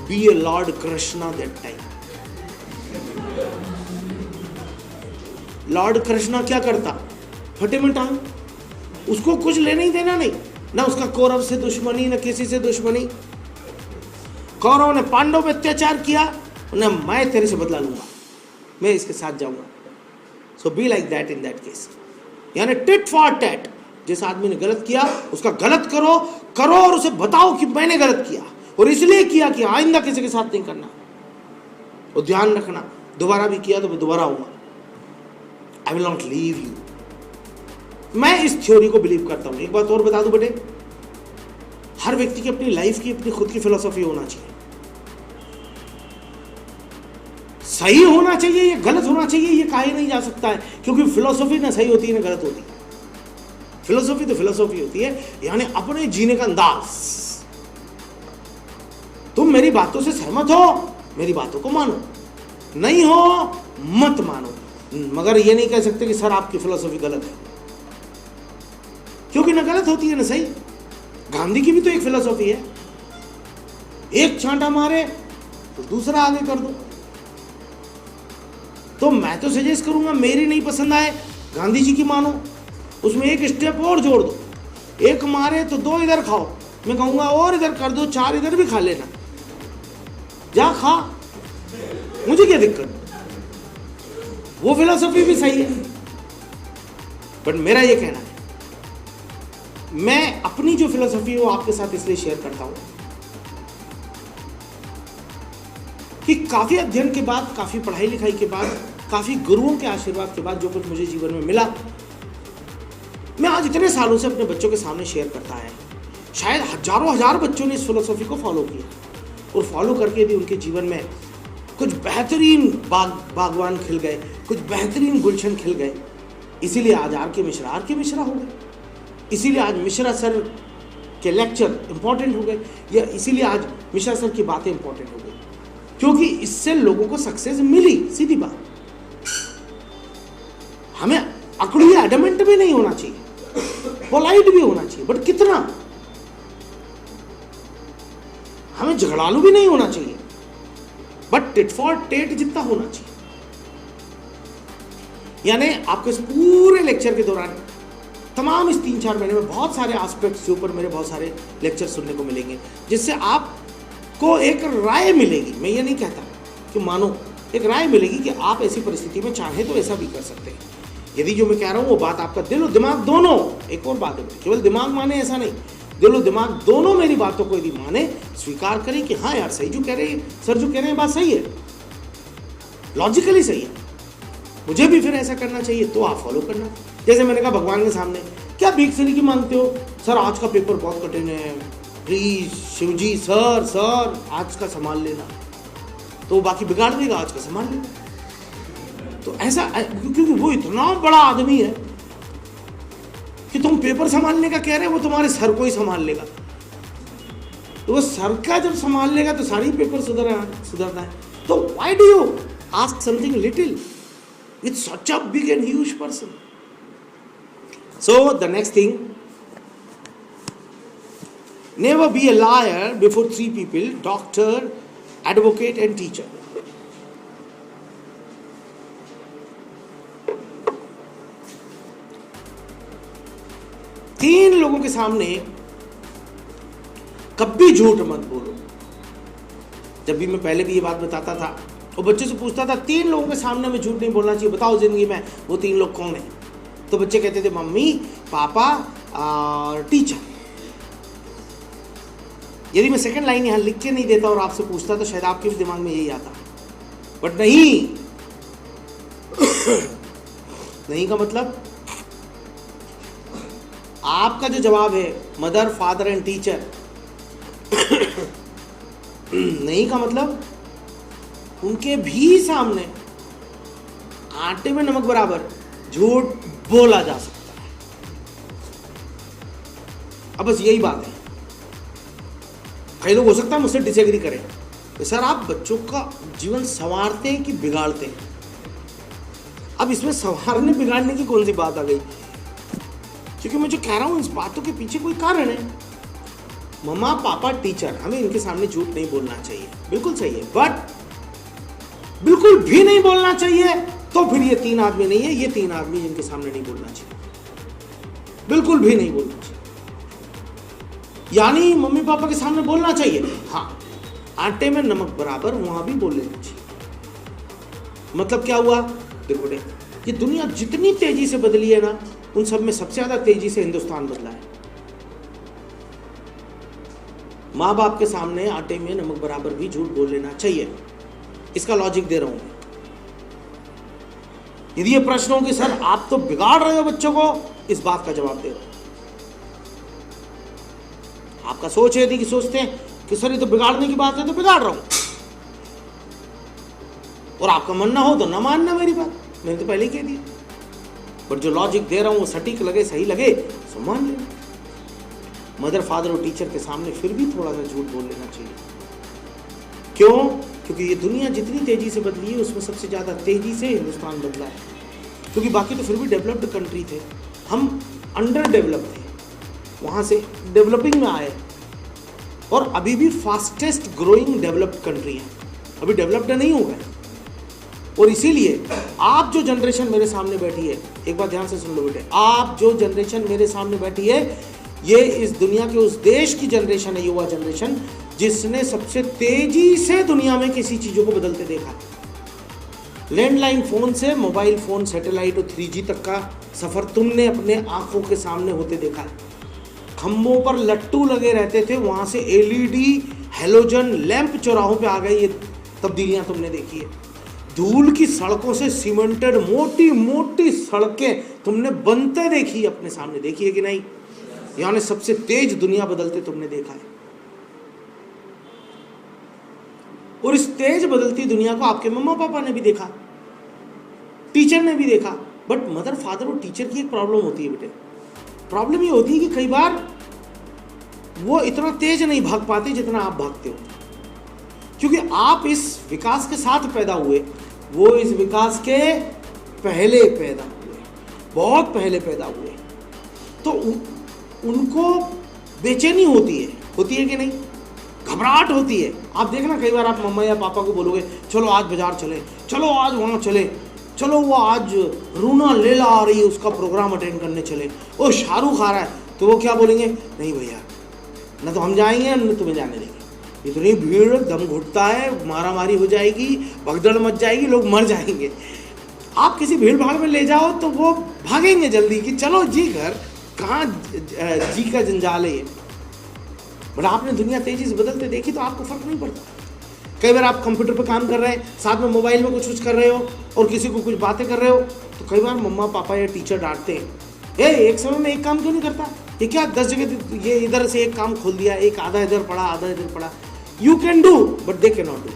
S1: Be a lord Krishna that time. Lord Krishna क्या करता? फटे में टांग, उसको कुछ लेने ही देना नहीं, ना उसका कौरव से दुश्मनी, ना किसी से दुश्मनी। कौरव ने पांडव पे अत्याचार किया, ना मैं तेरे से बदला लूंगा, मैं इसके साथ जाऊंगा। So be like that in that case, यानी टिट फॉर टैट। जिस आदमी ने गलत किया उसका गलत करो करो और उसे बताओ कि मैंने गलत किया और इसलिए किया कि आइंदा किसी के साथ नहीं करना। और ध्यान रखना, दोबारा भी किया तो मैं दोबारा आऊंगा। I will not leave you. मैं इस थ्योरी को बिलीव करता हूं। एक बात और बता दूं बेटे, हर व्यक्ति की अपनी लाइफ की अपनी खुद की फिलॉसफी होना चाहिए। सही होना चाहिए या गलत होना चाहिए ये कहा ही नहीं जा सकता है, क्योंकि फिलॉसफी ना सही होती है ना गलत होती है। फिलॉसफी तो फिलॉसफी होती है, यानी अपने जीने का अंदाज। तुम मेरी बातों से सहमत हो, मेरी बातों को मानो, नहीं हो मत मानो, मगर ये नहीं कह सकते कि सर आपकी फिलॉसफी गलत है, क्योंकि ना गलत होती है ना सही। गांधी की भी तो एक फिलॉसफी है, एक छांटा मारे तो दूसरा आगे कर दो। तो मैं तो सजेस्ट करूंगा, मेरी नहीं पसंद आए गांधी जी की मानो, उसमें एक स्टेप और जोड़ दो। एक मारे तो दो इधर खाओ, मैं कहूंगा और इधर कर दो, चार इधर भी खा लेना, जा खा, मुझे क्या दिक्कत। वो फिलॉसफी भी सही है, बट मेरा ये कहना है, मैं अपनी जो फिलॉसफी है वो आपके साथ इसलिए शेयर करता हूं कि काफी अध्ययन के बाद, काफी पढ़ाई लिखाई के बाद, काफी गुरुओं के आशीर्वाद के बाद जो कुछ मुझे जीवन में मिला, मैं आज इतने सालों से अपने बच्चों के सामने शेयर करता है। शायद हजारों हजार बच्चों ने इस फिलॉसफी को फॉलो किया और फॉलो करके भी उनके जीवन में कुछ बेहतरीन बागवान खिल गए, कुछ बेहतरीन गुलशन खिल गए। इसीलिए आज आर के मिश्रा हो गए, इसीलिए आज मिश्रा सर के लेक्चर इंपॉर्टेंट हो गए, या इसीलिए आज मिश्रा सर की बातें इंपॉर्टेंट हो गई, क्योंकि इससे लोगों को सक्सेस मिली। सीधी बात, हमें अकड़िया एडमेंट भी नहीं होना चाहिए, पोलाइट भी होना चाहिए, बट कितना, हमें झगड़ालू भी नहीं होना चाहिए, बट टिट फॉर टेट जितना होना चाहिए। यानी आपको इस पूरे लेक्चर के दौरान, तमाम इस 3-4 महीने में बहुत सारे एस्पेक्ट्स के ऊपर मेरे बहुत सारे लेक्चर सुनने को मिलेंगे, जिससे आपको एक राय मिलेगी। मैं ये नहीं कहता कि मानो, एक राय मिलेगी कि आप ऐसी परिस्थिति में चाहें तो ऐसा भी कर सकते हैं। यदि जो मैं कह रहा हूं वो बात आपका दिल और दिमाग दोनों, एक और बात है, केवल दिमाग माने ऐसा नहीं, दिल और दिमाग दोनों मेरी बातों को यदि माने, स्वीकार करें कि हाँ यार सही जो कह रहे हैं सर, जो कह रहे हैं बात सही है, लॉजिकली सही है, मुझे भी फिर ऐसा करना चाहिए, तो आप फॉलो करना। जैसे मैंने कहा भगवान के सामने, क्या भीख से की मांगते हो? सर आज का पेपर बहुत कठिन है, प्लीज शिवजी सर आज का संभाल लेना, तो बाकी बिगाड़ देगा, आज का संभाल लेना। तो ऐसा, क्योंकि वो इतना बड़ा आदमी है कि तुम पेपर संभालने का कह रहे हो, वो तुम्हारे सर को ही संभाल लेगा। तो वो सर का जब संभाल लेगा तो सारी पेपर सुधरना है। तो why do you ask something little with such a big and huge person? So the next thing, never be a liar before 3 people, doctor, advocate and teacher. तीन लोगों के सामने कभी झूठ मत बोलो। जब भी मैं पहले भी ये बात बताता था, वो बच्चे से पूछता था 3 लोगों के सामने में झूठ नहीं बोलना चाहिए, बताओ जिंदगी में वो 3 लोग कौन है? तो बच्चे कहते थे मम्मी, पापा और टीचर। यदि मैं सेकंड लाइन यहां लिख के नहीं देता और आपसे पूछता तो शायद आपके भी दिमाग में यही आता, बट नहीं। नहीं का मतलब आपका जो जवाब है मदर फादर एंड टीचर, नहीं का मतलब उनके भी सामने आटे में नमक बराबर झूठ बोला जा सकता है। अब बस यही बात है। कई लोग हो सकता है मुझसे डिसएग्री करें, तो सर आप बच्चों का जीवन संवारते हैं कि बिगाड़ते हैं? अब इसमें संवारने बिगाड़ने की कौन सी बात आ गई? क्योंकि मैं जो कह रहा हूं इस बातों के पीछे कोई कारण है। मम्मा पापा टीचर, हमें इनके सामने झूठ नहीं बोलना चाहिए, बिल्कुल सही है, बट बिल्कुल भी नहीं बोलना चाहिए तो फिर ये 3 आदमी नहीं है, ये 3 आदमी जिनके सामने नहीं बोलना चाहिए, बिल्कुल भी नहीं बोलना चाहिए। यानी मम्मी पापा के सामने बोलना चाहिए, हाँ, आटे में नमक बराबर वहां भी बोल लेना चाहिए। मतलब क्या हुआ? देखो ये दुनिया जितनी तेजी से बदली है ना, उन सब में सबसे ज्यादा तेजी से हिंदुस्तान बदला है। माँ बाप के सामने आटे में नमक बराबर भी झूठ बोल लेना चाहिए। इसका लॉजिक दे रहा हूं। यदि ये प्रश्न हो कि सर आप तो बिगाड़ रहे हो बच्चों को, इस बात का जवाब दे रहा हूं। आपका सोच है कि सोचते हैं कि सर ये तो बिगाड़ने की बात है तो बिगाड़ रहा हूं, और आपका मानना हो तो ना मानना मेरी बात, मैंने तो पहले ही कह दिया। बट जो लॉजिक दे रहा हूं वो सटीक लगे, सही लगे तो मान लेना। मदर फादर और टीचर के सामने फिर भी थोड़ा सा झूठ बोल लेना चाहिए। क्यों? क्योंकि ये दुनिया जितनी तेजी से बदली है उसमें सबसे ज्यादा तेजी से हिंदुस्तान बदला है। क्योंकि बाकी तो फिर भी डेवलप्ड कंट्री थे, हम अंडर डेवलप थे, वहां से डेवलपिंग में आए, और अभी भी फास्टेस्ट ग्रोइंग डेवलप्ड कंट्री है, अभी डेवलप्ड नहीं हो गए। और इसीलिए आप जो जनरेशन मेरे सामने बैठी है, एक बात ध्यान से सुन लो बेटे, आप जो जनरेशन मेरे सामने बैठी है, ये इस दुनिया के उस देश की जनरेशन है, युवा जनरेशन, जिसने सबसे तेजी से दुनिया में किसी चीजों को बदलते देखा। लैंडलाइन फोन से मोबाइल फोन, सैटेलाइट और 3G तक का सफर तुमने अपने आंखों के सामने होते देखा है। खंभों पर लट्टू लगे रहते थे, वहां से LED हेलोजन लैंप चौराहों पे आ गए, ये तब्दीलियां तुमने देखी है। धूल की सड़कों से सीमेंटेड मोटी मोटी सड़कें तुमने बनते देखी, अपने सामने देखी है कि नहीं? यानी सबसे तेज दुनिया बदलते तुमने देखा है। और इस तेज बदलती दुनिया को आपके मम्मा पापा ने भी देखा, टीचर ने भी देखा। बट मदर फादर और टीचर की एक प्रॉब्लम होती है बेटे। प्रॉब्लम ये होती है कि कई बार वो इतना तेज नहीं भाग पाते जितना आप भागते हो, क्योंकि आप इस विकास के साथ पैदा हुए, वो इस विकास के पहले पैदा हुए, बहुत पहले पैदा हुए। तो उनको बेचैनी होती है कि नहीं? घबराहट होती है। आप देखना कई बार आप मम्मा या पापा को बोलोगे चलो आज बाजार चले, चलो आज वहाँ चले, चलो वो आज रूना लैला आ रही है उसका प्रोग्राम अटेंड करने चले, वो शाहरुख आ रहा है, तो वो क्या बोलेंगे? नहीं भैया, ना तो हम जाएंगे न तुम्हें जाने देंगे, इतनी भीड़, दम घुटता है, मारा मारी हो जाएगी, भगदड़ मच जाएगी, लोग मर जाएंगे। आप किसी भीड़ भाड़ में ले जाओ तो वो भागेंगे जल्दी कि चलो जी घर, कहाँ जी का जंजाल है ये। बट आपने दुनिया तेजी से बदलते देखी तो आपको फर्क नहीं पड़ता। कई बार आप कंप्यूटर पे काम कर रहे हैं, साथ में मोबाइल में कुछ कर रहे हो और किसी को कुछ बातें कर रहे हो, तो कई बार मम्मा पापा या टीचर डांटते हैं, एक समय में एक काम क्यों नहीं करता? ये क्या 10 जगह ये इधर से एक काम खोल दिया, एक आधा इधर पड़ा आधा इधर पड़ा। You can do but they can not do.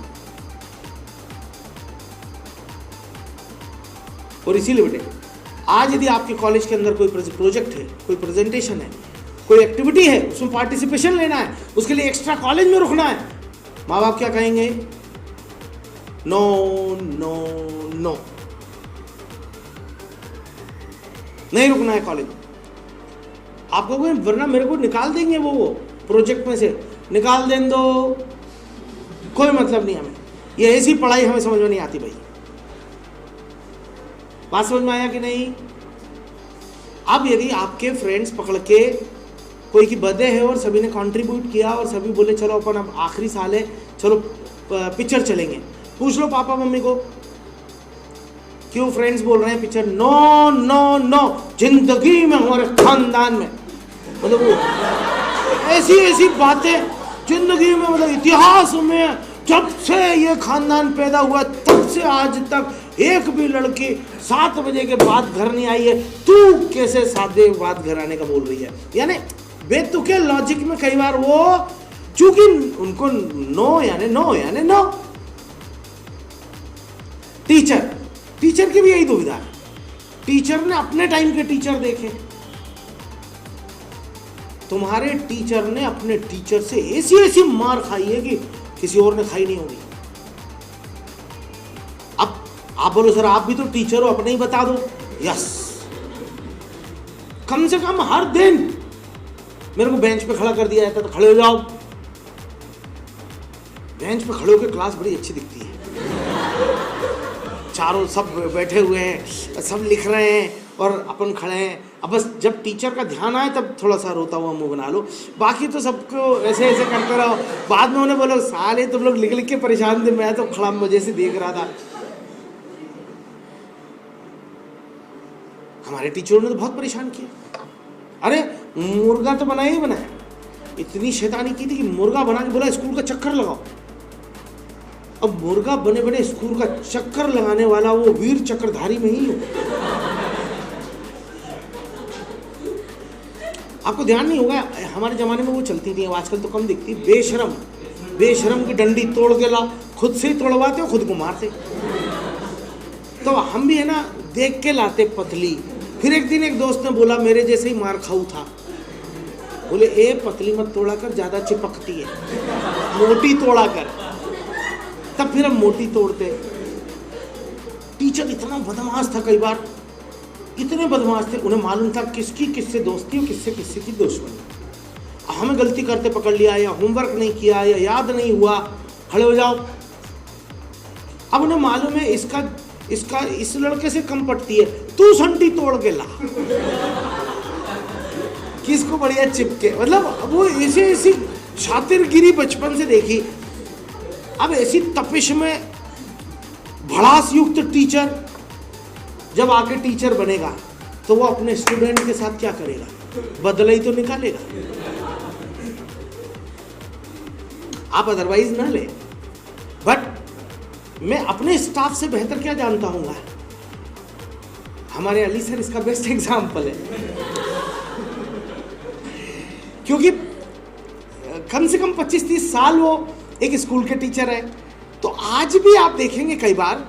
S1: और इसीलिए बेटे आज यदि आपके कॉलेज के अंदर कोई प्रोजेक्ट है, कोई प्रेजेंटेशन है, कोई एक्टिविटी है, उसमें पार्टिसिपेशन लेना है, उसके लिए एक्स्ट्रा कॉलेज में रुकना है, माँ बाप क्या कहेंगे? नो नो नो, नहीं रुकना है कॉलेज। आप कहोगे वरना मेरे को निकाल देंगे, वो प्रोजेक्ट में से निकाल दें दो, कोई मतलब नहीं हमें, ये ऐसी पढ़ाई हमें समझ में नहीं आती। भाई बात समझ में आया कि नहीं? अब यदि आपके फ्रेंड्स पकड़ के कोई की बर्थडे है और सभी ने कंट्रीब्यूट किया और सभी बोले चलो अपन अब आखिरी साल है, चलो पिक्चर चलेंगे, पूछ लो पापा मम्मी को क्यों फ्रेंड्स बोल रहे हैं पिक्चर? नो नो नो, जिंदगी में हमारे खानदान में, मतलब ऐसी ऐसी बातें जिंदगी में, मतलब इतिहास में जब से ये खानदान पैदा हुआ तब सुबह से आज तक एक भी लड़की 7 बजे के बाद घर नहीं आई है, तू कैसे 7 बजे के बाद घर आने का बोल रही है? यानी बेतुके लॉजिक में कई बार वो, चूंकि उनको नो यानी नो। टीचर की भी यही दुविधा है। टीचर ने अपने टाइम के टीचर देखे, तुम्हारे टीचर ने अपने टीचर से ऐसी मार खाई है कि किसी और ने खाई नहीं होगी। अब आप बोलो सर आप भी तो टीचर हो, अपने ही बता दो। यस, कम से कम हर दिन मेरे को बेंच पे खड़ा कर दिया जाता, तो खड़े हो जाओ। बेंच पे खड़े होकर क्लास बड़ी अच्छी दिखती है, चारों सब बैठे हुए हैं, सब लिख रहे हैं और अपन खड़े हैं। अब बस जब टीचर का ध्यान आए तब थोड़ा सा रोता हुआ मुंह बना लो, बाकी तो सबको ऐसे करते रहो। बाद में उन्हें बोलो साले तुम लोग लिख के परेशान थे, मैं तो खड़ा मजे से देख रहा था। हमारे टीचरों ने तो बहुत परेशान किया। अरे मुर्गा तो बनाया ही बनाया, इतनी शैतानी की थी कि मुर्गा बना के बोला स्कूल का चक्कर लगाओ। अब मुर्गा बने बने स्कूल का चक्कर लगाने वाला वो वीर चक्रधारी में ही हो। आपको ध्यान नहीं होगा, हमारे जमाने में वो चलती थी, आजकल तो कम दिखती। बेशरम की डंडी तोड़ के ला, खुद से ही तोड़वाते हो, खुद को मारते। तो हम भी है ना देख के लाते पतली। फिर एक दिन एक दोस्त ने बोला, मेरे जैसे ही मार खाऊ था, बोले ए पतली मत तोड़ा कर, ज्यादा चिपकती है, मोटी तोड़ा कर। तब फिर हम मोटी तोड़ते। टीचर इतना बदमाश था, कई बार इतने बदमाश थे, उन्हें मालूम था किसकी किससे दोस्ती और किससे किससे की दुश्मनी। हमें गलती करते पकड़ लिया, या होमवर्क नहीं किया, या याद नहीं हुआ, खड़े हो जाओ। अब उन्हें मालूम है इसका इस लड़के से कम पटती है, तू संटी तोड़ के ला। किसको बढ़िया चिपके, मतलब वो ऐसी शातिरगिरी बचपन से देखी। अब ऐसी तपिश में भड़ास युक्त टीचर जब आके टीचर बनेगा तो वो अपने स्टूडेंट के साथ क्या करेगा? बदला ही तो निकालेगा। आप अदरवाइज ना ले, बट मैं अपने स्टाफ से बेहतर क्या जानता हूँ। हमारे अली सर इसका बेस्ट एग्जाम्पल है, क्योंकि कम से कम 25-30 साल वो एक स्कूल के टीचर है। तो आज भी आप देखेंगे कई बार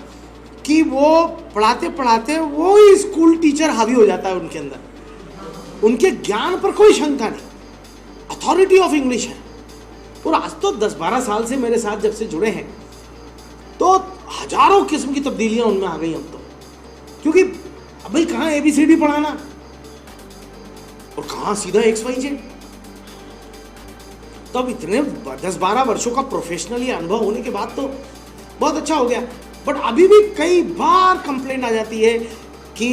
S1: कि वो पढ़ाते पढ़ाते वो ही स्कूल टीचर हावी हो जाता है उनके अंदर। उनके ज्ञान पर कोई शंका नहीं, अथॉरिटी ऑफ इंग्लिश है। और आज तो 10-12 साल से मेरे साथ जब से जुड़े हैं तो हजारों किस्म की तब्दीलियां उनमें आ गई अब तो। क्योंकि अब भाई कहाँ ABCD पढ़ाना और कहाँ सीधा XYZ। तो अब इतने 10-12 वर्षों का प्रोफेशनली अनुभव होने के बाद तो बहुत अच्छा हो गया। बट अभी भी कई बार कंप्लेंट आ जाती है कि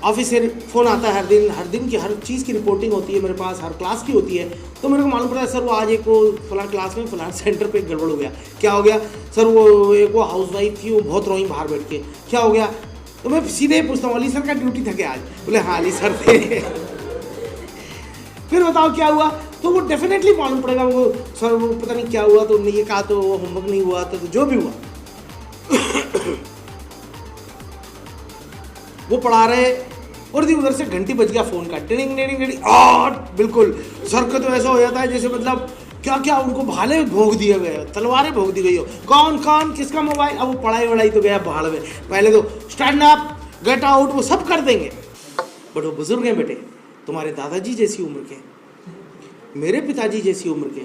S1: ऑफिस से फ़ोन आता है, हर दिन की हर चीज़ की रिपोर्टिंग होती है मेरे पास, हर क्लास की होती है। तो मेरे को मालूम पड़ता है सर वो आज एक वो फलां क्लास में फलां सेंटर पे गड़बड़ हो गया। क्या हो गया सर? वो एक वो हाउस वाइफ थी, वो बहुत रोई बाहर बैठ के। क्या हो गया? तो मैं सीधे पूछता हूँ अली सर का ड्यूटी था क्या आज? बोले हाँ अली सर थे। फिर बताओ क्या हुआ? तो वो डेफिनेटली मालूम पड़ेगा वो सर वो पता नहीं क्या हुआ, तो उन्होंने ये कहा, तो होमवर्क नहीं हुआ, तो जो भी हुआ वो पढ़ा रहे और उधर से घंटी बज गया फोन का, टिनिंग टिनिंग टिनिंग। और बिल्कुल सर का तो ऐसा हो जाता है जैसे मतलब क्या क्या उनको भाले भोग दिए गए, तलवारें भोग दी गई हो। कौन कौन किसका मोबाइल? अब वो पढ़ाई वढ़ाई तो गया भाड़ में। पहले तो स्टैंड अप, गेट आउट, वो सब कर देंगे। बट वो बुजुर्ग हैं बेटे, तुम्हारे दादाजी जैसी उम्र के, मेरे पिताजी जैसी उम्र के।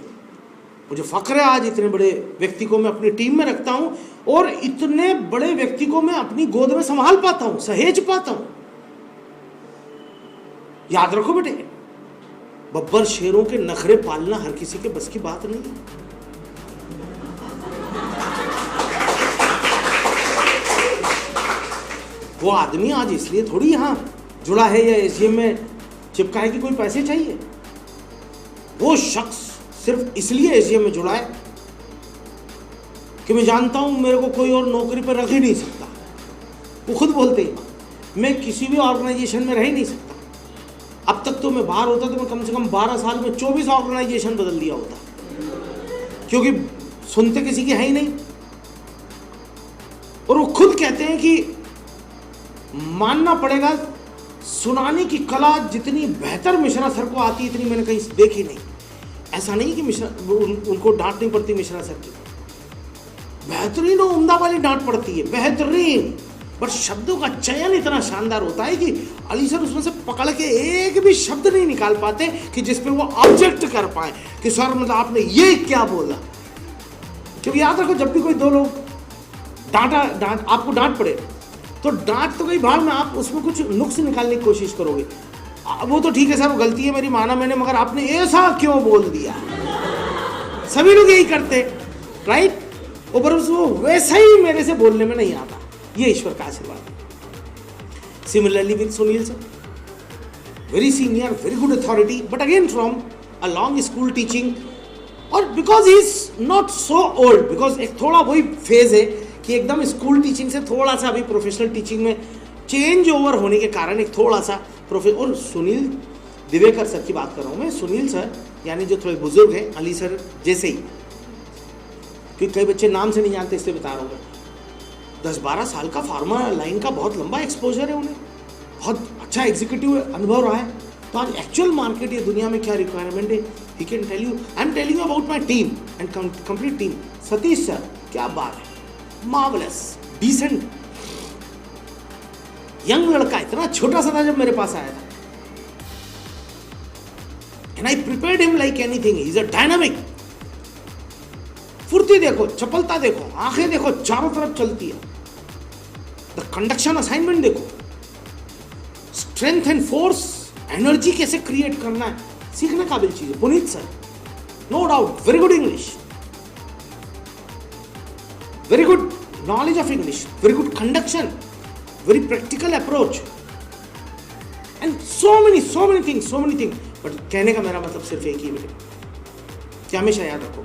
S1: मुझे फख्र है आज इतने बड़े व्यक्ति को मैं अपनी टीम में रखता हूं और इतने बड़े व्यक्ति को मैं अपनी गोद में संभाल पाता हूं, सहेज पाता हूं। याद रखो बेटे, बब्बर शेरों के नखरे पालना हर किसी के बस की बात नहीं है। वो आदमी आज इसलिए थोड़ी यहां जुड़ा है या एसडीएम में चिपका है कि कोई पैसे चाहिए। वो शख्स सिर्फ इसलिए एसडीएम में जुड़ा है कि मैं जानता हूं मेरे को कोई और नौकरी पर रख ही नहीं सकता। वो खुद बोलते हैं मैं किसी भी ऑर्गेनाइजेशन में रह ही नहीं सकता। अब तक तो मैं बाहर होता तो मैं कम से कम 12 साल में 24 ऑर्गेनाइजेशन बदल दिया होता, क्योंकि सुनते किसी की है ही नहीं। और वो खुद कहते हैं कि मानना पड़ेगा सुनाने की कला जितनी बेहतर मिश्रा सर को आती इतनी मैंने कहीं देखी नहीं। ऐसा नहीं कि मिश्रा उनको डांट नहीं पड़ती, मिश्रा सर की बेहतरीन और उम्दा वाली डांट पड़ती है, बेहतरीन, पर शब्दों का चयन इतना शानदार होता है कि अली सर उसमें से पकड़ के एक भी शब्द नहीं निकाल पाते कि जिस पे वो ऑब्जेक्ट कर पाए कि सर मतलब आपने ये क्या बोला। क्योंकि याद रखो, जब भी कोई दो लोग आपको डांट पड़े तो डांट तो गई भाड़ में, आप उसमें कुछ नुक्स निकालने की कोशिश करोगे। वो तो ठीक है सर, वो गलती है मेरी, माना मैंने, मगर आपने ऐसा क्यों बोल दिया। सभी लोग यही करते, राइट। और वो वैसा ही मेरे से बोलने में नहीं आता। ये ईश्वर का आशीर्वाद है। Similarly with Sunil sir, very senior, very good authority, but again from a long school teaching, और because he is not so old, because एक थोड़ा वही फेज है कि एकदम स्कूल टीचिंग से थोड़ा सा अभी प्रोफेशनल टीचिंग में चेंज ओवर होने के कारण एक थोड़ा सा और सुनील दिवेकर सर की बात कर रहा हूँ मैं, सुनील सर यानी जो थोड़े बुजुर्ग हैं, अली सर जैसे ही, क्योंकि कई बच्चे नाम से नहीं जानते इसलिए बता रहा हूँ मैं। 10-12 साल का फार्मा लाइन का बहुत लंबा एक्सपोजर है उन्हें, बहुत अच्छा एग्जीक्यूटिव अनुभव रहा है। तो आज एक्चुअल मार्केट, ये दुनिया में क्या रिक्वायरमेंट है, he can tell you. I am telling you about my team and complete team. Satish sir, क्या बात है, मार्वलस, डिसेंट यंग लड़का, इतना छोटा सा था जब मेरे पास आया था, and I prepared him like anything. He is a dynamic. फुर्ती देखो, चपलता देखो, आंखें देखो, चारों तरफ चलती है। द कंडक्शन असाइनमेंट देखो, स्ट्रेंथ एंड फोर्स, एनर्जी कैसे क्रिएट करना है, सीखने काबिल चीज है। Puneet sir, no doubt, very good English, very good knowledge of English, very good conduction, very practical approach, and so many things, but कहने का मेरा मतलब सिर्फ एक ही है कि हमेशा याद रखो,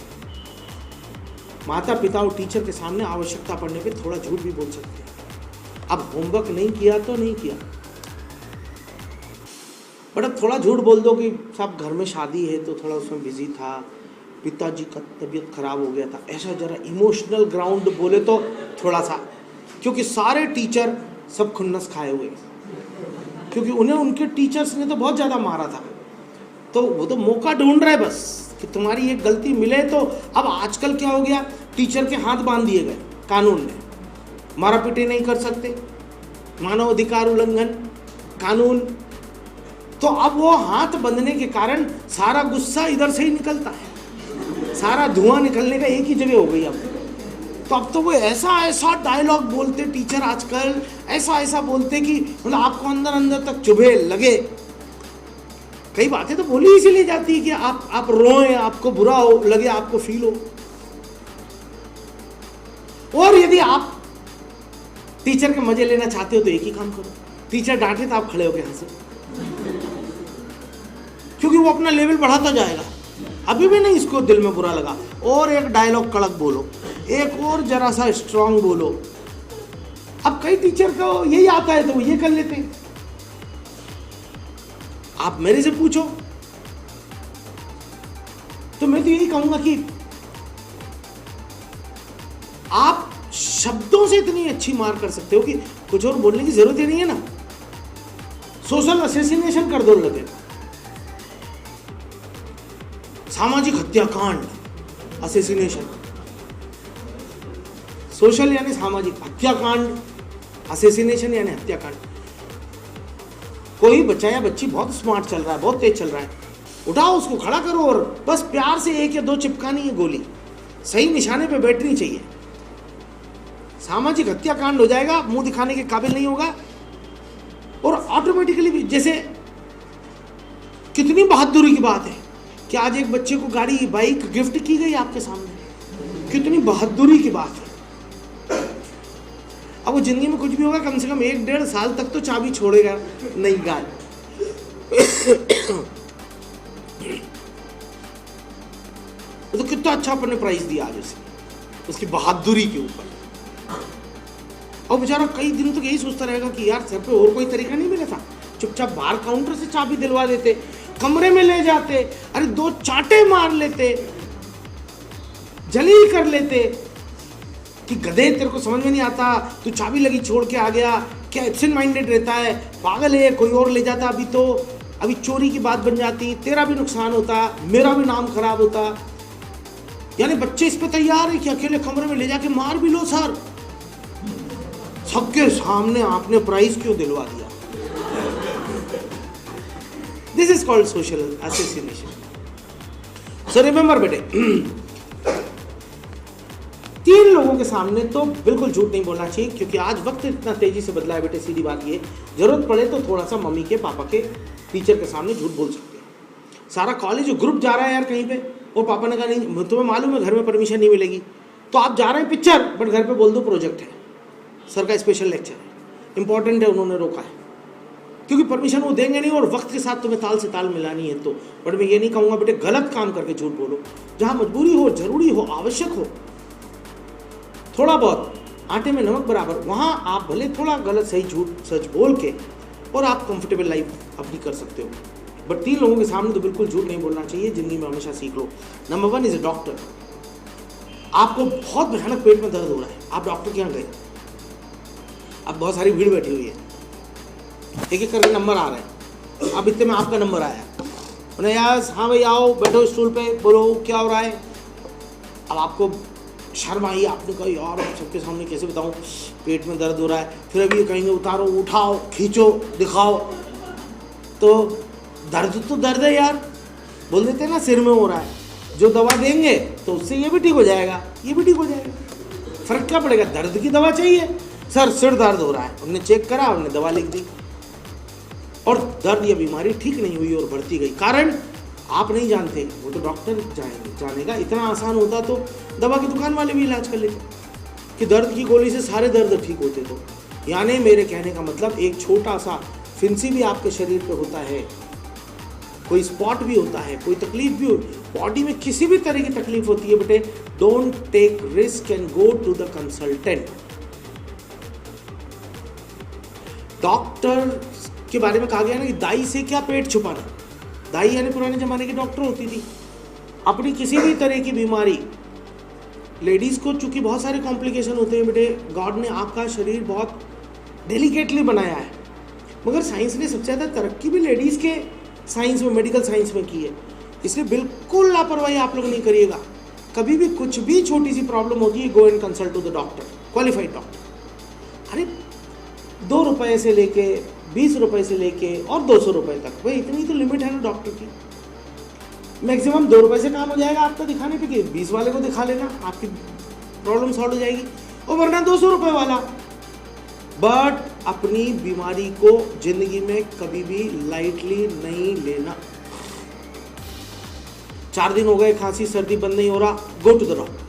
S1: माता पिता और टीचर के सामने आवश्यकता पड़ने पे थोड़ा झूठ भी बोल सकते हैं। अब होमवर्क नहीं किया तो नहीं किया, बट अब थोड़ा झूठ बोल दो कि साहब घर में शादी है तो थोड़ा उसमें बिजी था, पिताजी का तबीयत खराब हो गया था, ऐसा जरा इमोशनल ग्राउंड बोले तो थोड़ा सा, क्योंकि सारे टीचर सब खुन्नस खाए हुए, क्योंकि उन्हें उनके टीचर्स ने तो बहुत ज़्यादा मारा था, तो वो तो मौका ढूंढ रहा है बस कि तुम्हारी एक गलती मिले। तो अब आजकल क्या हो गया, टीचर के हाथ बांध दिए गए कानून ने, मारा पीटे नहीं कर सकते, मानव अधिकार उल्लंघन कानून। तो अब वो हाथ बंधने के कारण सारा गुस्सा इधर से ही निकलता है, सारा धुआं निकलने का एक ही जगह हो गई अब। तो अब तो वो ऐसा डायलॉग बोलते टीचर आजकल, ऐसा बोलते कि मतलब आपको अंदर तक चुभे लगे। कई बातें तो बोली इसीलिए जाती है कि आप रोएं, आपको बुरा हो लगे, आपको फील हो। और यदि आप टीचर के मजे लेना चाहते हो तो एक ही काम करो, टीचर डांटे तो आप खड़े होकर हंसो, क्योंकि वो अपना लेवल बढ़ाता जाएगा। अभी भी नहीं इसको दिल में बुरा लगा, और एक डायलॉग कड़क बोलो, एक और जरा सा स्ट्रांग बोलो। अब कई टीचर को यही आता है तो वो ये कर लेते हैं। आप मेरे से पूछो तो मैं तो यही कहूंगा कि आप शब्दों से इतनी अच्छी मार कर सकते हो कि कुछ और बोलने की जरूरत ही नहीं है ना। सोशल असैसिनेशन कर दो लगे, सामाजिक हत्याकांड, असैसिनेशन, सोशल यानी सामाजिक, हत्याकांड, असैसिनेशन यानी हत्याकांड। कोई बच्चा या बच्ची बहुत स्मार्ट चल रहा है, बहुत तेज चल रहा है, उठाओ उसको, खड़ा करो और बस प्यार से 1 या 2 चिपकानी है गोली, सही निशाने पे बैठनी चाहिए। सामाजिक हत्याकांड हो जाएगा, मुंह दिखाने के काबिल नहीं होगा, और ऑटोमेटिकली, जैसे कितनी बहादुरी की बात है कि आज एक बच्चे को गाड़ी, बाइक गिफ्ट की गई आपके सामने, कितनी बहादुरी की बात है। अब वो जिंदगी में कुछ भी होगा, कम से कम 1-1.5 साल तक तो चाबी छोड़ेगा नहीं गाय। तो कितना अच्छा अपने प्राइस दिया आज उसे, उसकी बहादुरी के ऊपर। और बेचारा कई दिन तक यही सोचता रहेगा कि यार सर पे और कोई तरीका नहीं मिला था, चुपचाप बाहर काउंटर से चाबी दिलवा देते, कमरे में ले जाते, अरे 2 चांटे मार लेते, जलील कर लेते, कि गधे तेरे को समझ में नहीं आता, तू चाबी लगी छोड़ के आ गया, क्या एब्सेंट माइंडेड रहता है, पागल है, कोई और ले जाता, अभी चोरी की बात बन जाती, तेरा भी नुकसान होता, मेरा भी नाम खराब होता। यानी बच्चे इस पे तैयार है कि अकेले कमरे में ले जाके मार भी लो सर, सबके सामने आपने प्राइज क्यों दिलवा दिया। This is called social association. So remember बेटे, 3 लोगों के सामने तो बिल्कुल झूठ नहीं बोलना चाहिए, क्योंकि आज वक्त इतना तेजी से बदला है बेटे। सीधी बात ये, जरूरत पड़े तो थोड़ा सा मम्मी के, पापा के, टीचर के सामने झूठ बोल सकते हैं। सारा कॉलेज ग्रुप जा रहा है यार कहीं पे, और पापा ने कहा नहीं, तुम्हें मालूम है घर में परमिशन नहीं मिलेगी, तो आप जा रहे हैं पिक्चर, बट घर पे बोल दो प्रोजेक्ट है, सर का स्पेशल लेक्चर है, इंपॉर्टेंट है, उन्होंने रोका है, क्योंकि परमिशन वो देंगे नहीं, और वक्त के साथ तुम्हें ताल से ताल मिलानी है। तो बट मैं ये नहीं कहूँगा बेटे गलत काम करके झूठ बोलो, जहाँ मजबूरी हो, जरूरी हो, आवश्यक हो, थोड़ा बहुत आटे में नमक बराबर, वहाँ आप भले थोड़ा गलत सही झूठ सच बोल के और आप कंफर्टेबल लाइफ अपनी कर सकते हो। बट 3 लोगों के सामने तो बिल्कुल झूठ नहीं बोलना चाहिए, जिंदगी में हमेशा सीख लो। Number 1 is a doctor. आपको बहुत भयानक पेट में दर्द हो रहा है, आप डॉक्टर के यहाँ गए, अब बहुत सारी भीड़ बैठी हुई है, एक एक करके नंबर आ रहे हैं, अब इतने में आपका नंबर आया, उन्हें यार हाँ भाई आओ बैठो स्टूल पे, बोलो क्या हो रहा है। अब आपको शर्म आई, आपने कहा यार सबके सामने कैसे बताऊं, पेट में दर्द हो रहा है, फिर अभी ये कहेंगे उतारो, उठाओ, खींचो, दिखाओ, तो दर्द है यार, बोल देते हैं ना सिर में हो रहा है, जो दवा देंगे तो उससे ये भी ठीक हो जाएगा, ये भी ठीक हो जाएगा, फर्क क्या पड़ेगा, दर्द की दवा चाहिए, सर सिर दर्द हो रहा है, उन्होंने चेक करा, उन्होंने दवा लिख दी, और दर्द या बीमारी ठीक नहीं हुई और बढ़ती गई। कारण आप नहीं जानते, वो तो डॉक्टर जानेगा। इतना आसान होता तो दवा की दुकान वाले भी इलाज कर लेते कि दर्द की गोली से सारे दर्द ठीक होते। तो यानी मेरे कहने का मतलब एक छोटा सा फिंसी भी आपके शरीर पे होता है, कोई स्पॉट भी होता है, कोई तकलीफ भी हो, बॉडी में किसी भी तरह की तकलीफ होती है बेटे, don't take risk and go to the consultant. Doctor के बारे में कहा गया ना कि दाई से क्या पेट छुपाना। दाई यानी पुराने जमाने की डॉक्टर होती थी। अपनी किसी भी तरह की बीमारी, लेडीज को चूंकि बहुत सारे कॉम्प्लिकेशन होते हैं बेटे, गॉड ने आपका शरीर बहुत डेलिकेटली बनाया है, मगर साइंस ने सबसे ज़्यादा तरक्की भी लेडीज़ के साइंस में, मेडिकल साइंस में की है। इसलिए बिल्कुल लापरवाही आप लोग नहीं करिएगा। कभी भी कुछ भी छोटी सी प्रॉब्लम होती है, go and consult to the doctor, qualified doctor. अरे 2 रुपये से लेके 20 रुपये से लेके और 200 रुपये तक, भाई इतनी तो लिमिट है ना डॉक्टर की। मैक्सिमम 2 रुपये से काम हो जाएगा आपका दिखाने पे, कि 20 वाले को दिखा लेना, आपकी प्रॉब्लम सॉल्व हो जाएगी, और वरना 200 रुपये वाला। बट अपनी बीमारी को जिंदगी में कभी भी लाइटली नहीं लेना। 4 दिन हो गए खांसी सर्दी बंद नहीं हो रहा, go to the doctor.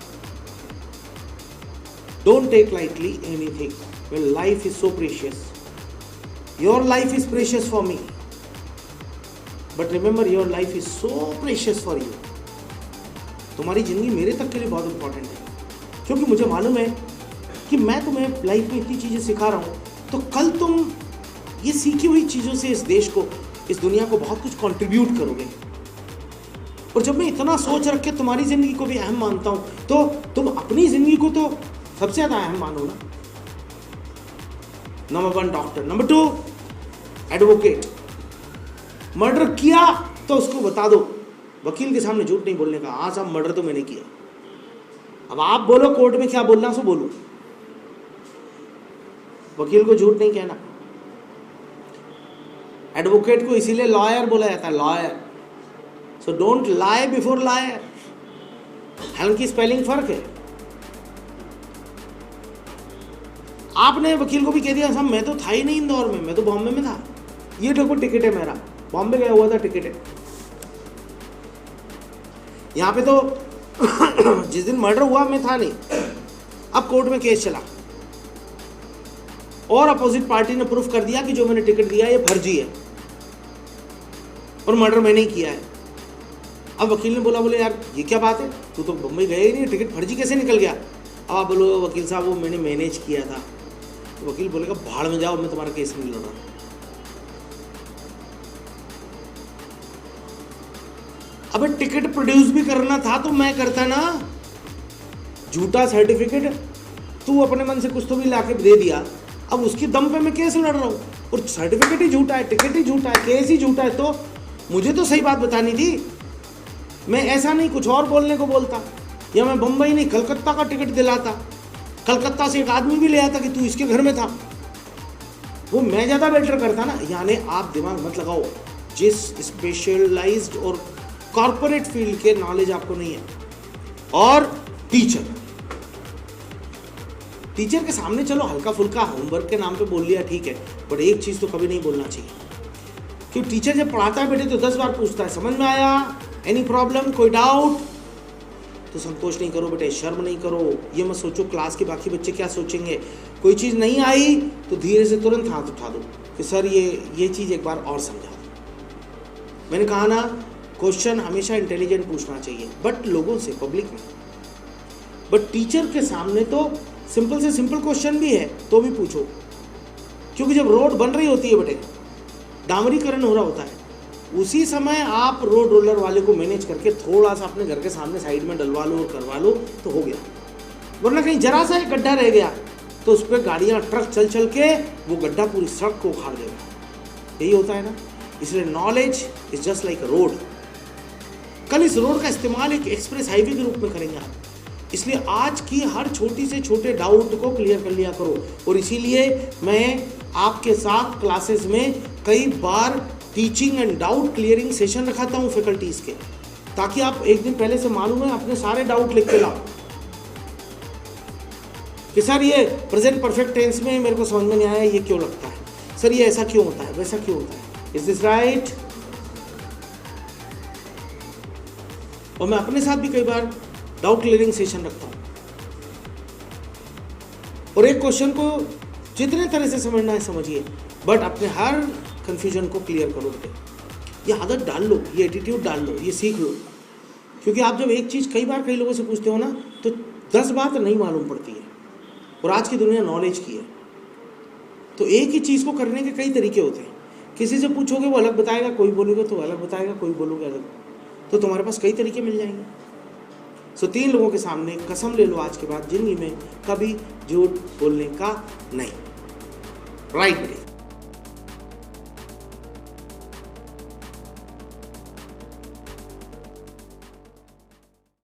S1: Don't take lightly anything when life is so precious. Your life is precious for me, but remember your life is so precious for you. तुम्हारी जिंदगी मेरे तक के लिए बहुत इंपॉर्टेंट है, क्योंकि मुझे मालूम है कि मैं तुम्हें लाइफ में इतनी चीज़ें सिखा रहा हूँ, तो कल तुम ये सीखी हुई चीज़ों से इस देश को, इस दुनिया को बहुत कुछ कंट्रीब्यूट करोगे। और जब मैं इतना सोच रख के तुम्हारी ज़िंदगी को भी अहम मानता हूँ, तो तुम अपनी ज़िंदगी को तो सबसे ज़्यादा अहम मानो ना। Number 1 doctor. Number 2 advocate. Murder किया तो उसको बता दो, वकील के सामने झूठ नहीं बोलने का, हाँ साहब मर्डर तो मैंने किया। अब आप बोलो कोर्ट में क्या बोलना सो बोलो, वकील को झूठ नहीं कहना। एडवोकेट को इसीलिए लॉयर बोला जाता है, lawyer. So don't lie before lawyer, हालांकि स्पेलिंग फर्क है। आपने वकील को भी कह दिया साहब मैं तो था ही नहीं इंदौर में, मैं तो बॉम्बे में था, ये देखो टिकट है मेरा, बॉम्बे गया हुआ था, टिकट है। यहाँ पे तो जिस दिन मर्डर हुआ मैं था नहीं, अब कोर्ट में केस चला और अपोजिट पार्टी ने प्रूफ कर दिया कि जो मैंने टिकट दिया ये फर्जी है और मर्डर मैंने ही किया है। अब वकील ने बोले यार ये क्या बात है, तू तो बम्बई गया ही नहीं, टिकट फर्जी कैसे निकल गया। अब आप बोलो वकील साहब वो मैंने मैनेज किया था। तो वकील बोलेगा भाड़ में जाओ, मैं तुम्हारा केस नहीं लड़ रहा। अबे टिकट प्रोड्यूस भी करना था तो मैं करता ना, झूठा सर्टिफिकेट तू अपने मन से कुछ तो भी लाके दे दिया, अब उसकी दम पे मैं केस लड़ रहा हूँ और सर्टिफिकेट ही झूठा है, टिकट ही झूठा है, केस ही झूठा है। तो मुझे तो सही बात बतानी थी, मैं ऐसा नहीं कुछ और बोलने को बोलता, या मैं बम्बई नहीं कलकत्ता का टिकट दिलाता, कलकत्ता से एक आदमी भी ले आता कि तू इसके घर में था, वो मैं ज़्यादा बेटर करता ना। यानी आप दिमाग मत लगाओ, जिस स्पेशलाइज्ड और कॉरपोरेट फील्ड के नॉलेज आपको नहीं है। और टीचर के सामने चलो हल्का फुल्का होमवर्क के नाम पे बोल लिया ठीक है, बट एक चीज़ तो कभी नहीं बोलना चाहिए कि टीचर जब पढ़ाता है बेटे तो 10 बार पूछता है समझ में आया, एनी प्रॉब्लम, कोई डाउट, तो संकोच नहीं करो बेटे, शर्म नहीं करो, ये मत सोचो क्लास के बाकी बच्चे क्या सोचेंगे। कोई चीज़ नहीं आई तो धीरे से तुरंत हाथ उठा दो कि सर ये चीज़ एक बार और समझा दो। मैंने कहा ना, क्वेश्चन हमेशा इंटेलिजेंट पूछना चाहिए, बट लोगों से, पब्लिक में। बट टीचर के सामने तो सिंपल से सिंपल क्वेश्चन भी है तो भी पूछो, क्योंकि जब रोड बन रही होती है बेटे, डामरीकरण हो रहा होता है, उसी समय आप रोड रोलर वाले को मैनेज करके थोड़ा सा अपने घर के सामने साइड में डलवा लो और करवा लो तो हो गया। वरना कहीं जरा सा एक गड्ढा रह गया तो उस पर गाड़ियाँ ट्रक चल चल के वो गड्ढा पूरी सड़क को उखाड़ देगा। यही होता है ना। इसलिए knowledge is just like a road. कल इस रोड का इस्तेमाल एक एक्सप्रेस हाईवे के रूप में करेंगे आप, इसलिए आज की हर छोटी से छोटे डाउट को क्लियर कर लिया करो। और इसीलिए मैं आपके साथ क्लासेस में कई बार teaching and doubt clearing session रखाता हूँ फैकल्टीज़ के, ताकि आप एक दिन पहले से मालूम है अपने सारे डाउट लिख के लाओ कि सर ये प्रेजेंट परफेक्ट टेंस में मेरे को समझ में नहीं आया, ये क्यों लगता है, सर ये ऐसा क्यों होता है, वैसा क्यों होता है, इज दिस राइट। और मैं अपने साथ भी कई बार डाउट क्लियरिंग सेशन रखता हूँ, और एक क्वेश्चन को जितने तरह से समझना है समझिए, बट अपने हर कंफ्यूजन को क्लियर करो बेटे। ये आदत डाल लो, ये एटीट्यूड डाल लो, ये सीख लो। क्योंकि आप जब एक चीज़ कई बार कई लोगों से पूछते हो ना, तो 10 बात नहीं मालूम पड़ती है, और आज की दुनिया नॉलेज की है। तो एक ही चीज़ को करने के कई तरीके होते हैं। किसी से पूछोगे वो अलग बताएगा, कोई बोलोगे तो अलग बताएगा, कोई बोलोगे अलग, तो तुम्हारे पास कई तरीके मिल जाएंगे। सो 3 लोगों के सामने कसम ले लो आज के बाद जिंदगी में कभी झूठ बोलने का नहीं। राइट बेटे।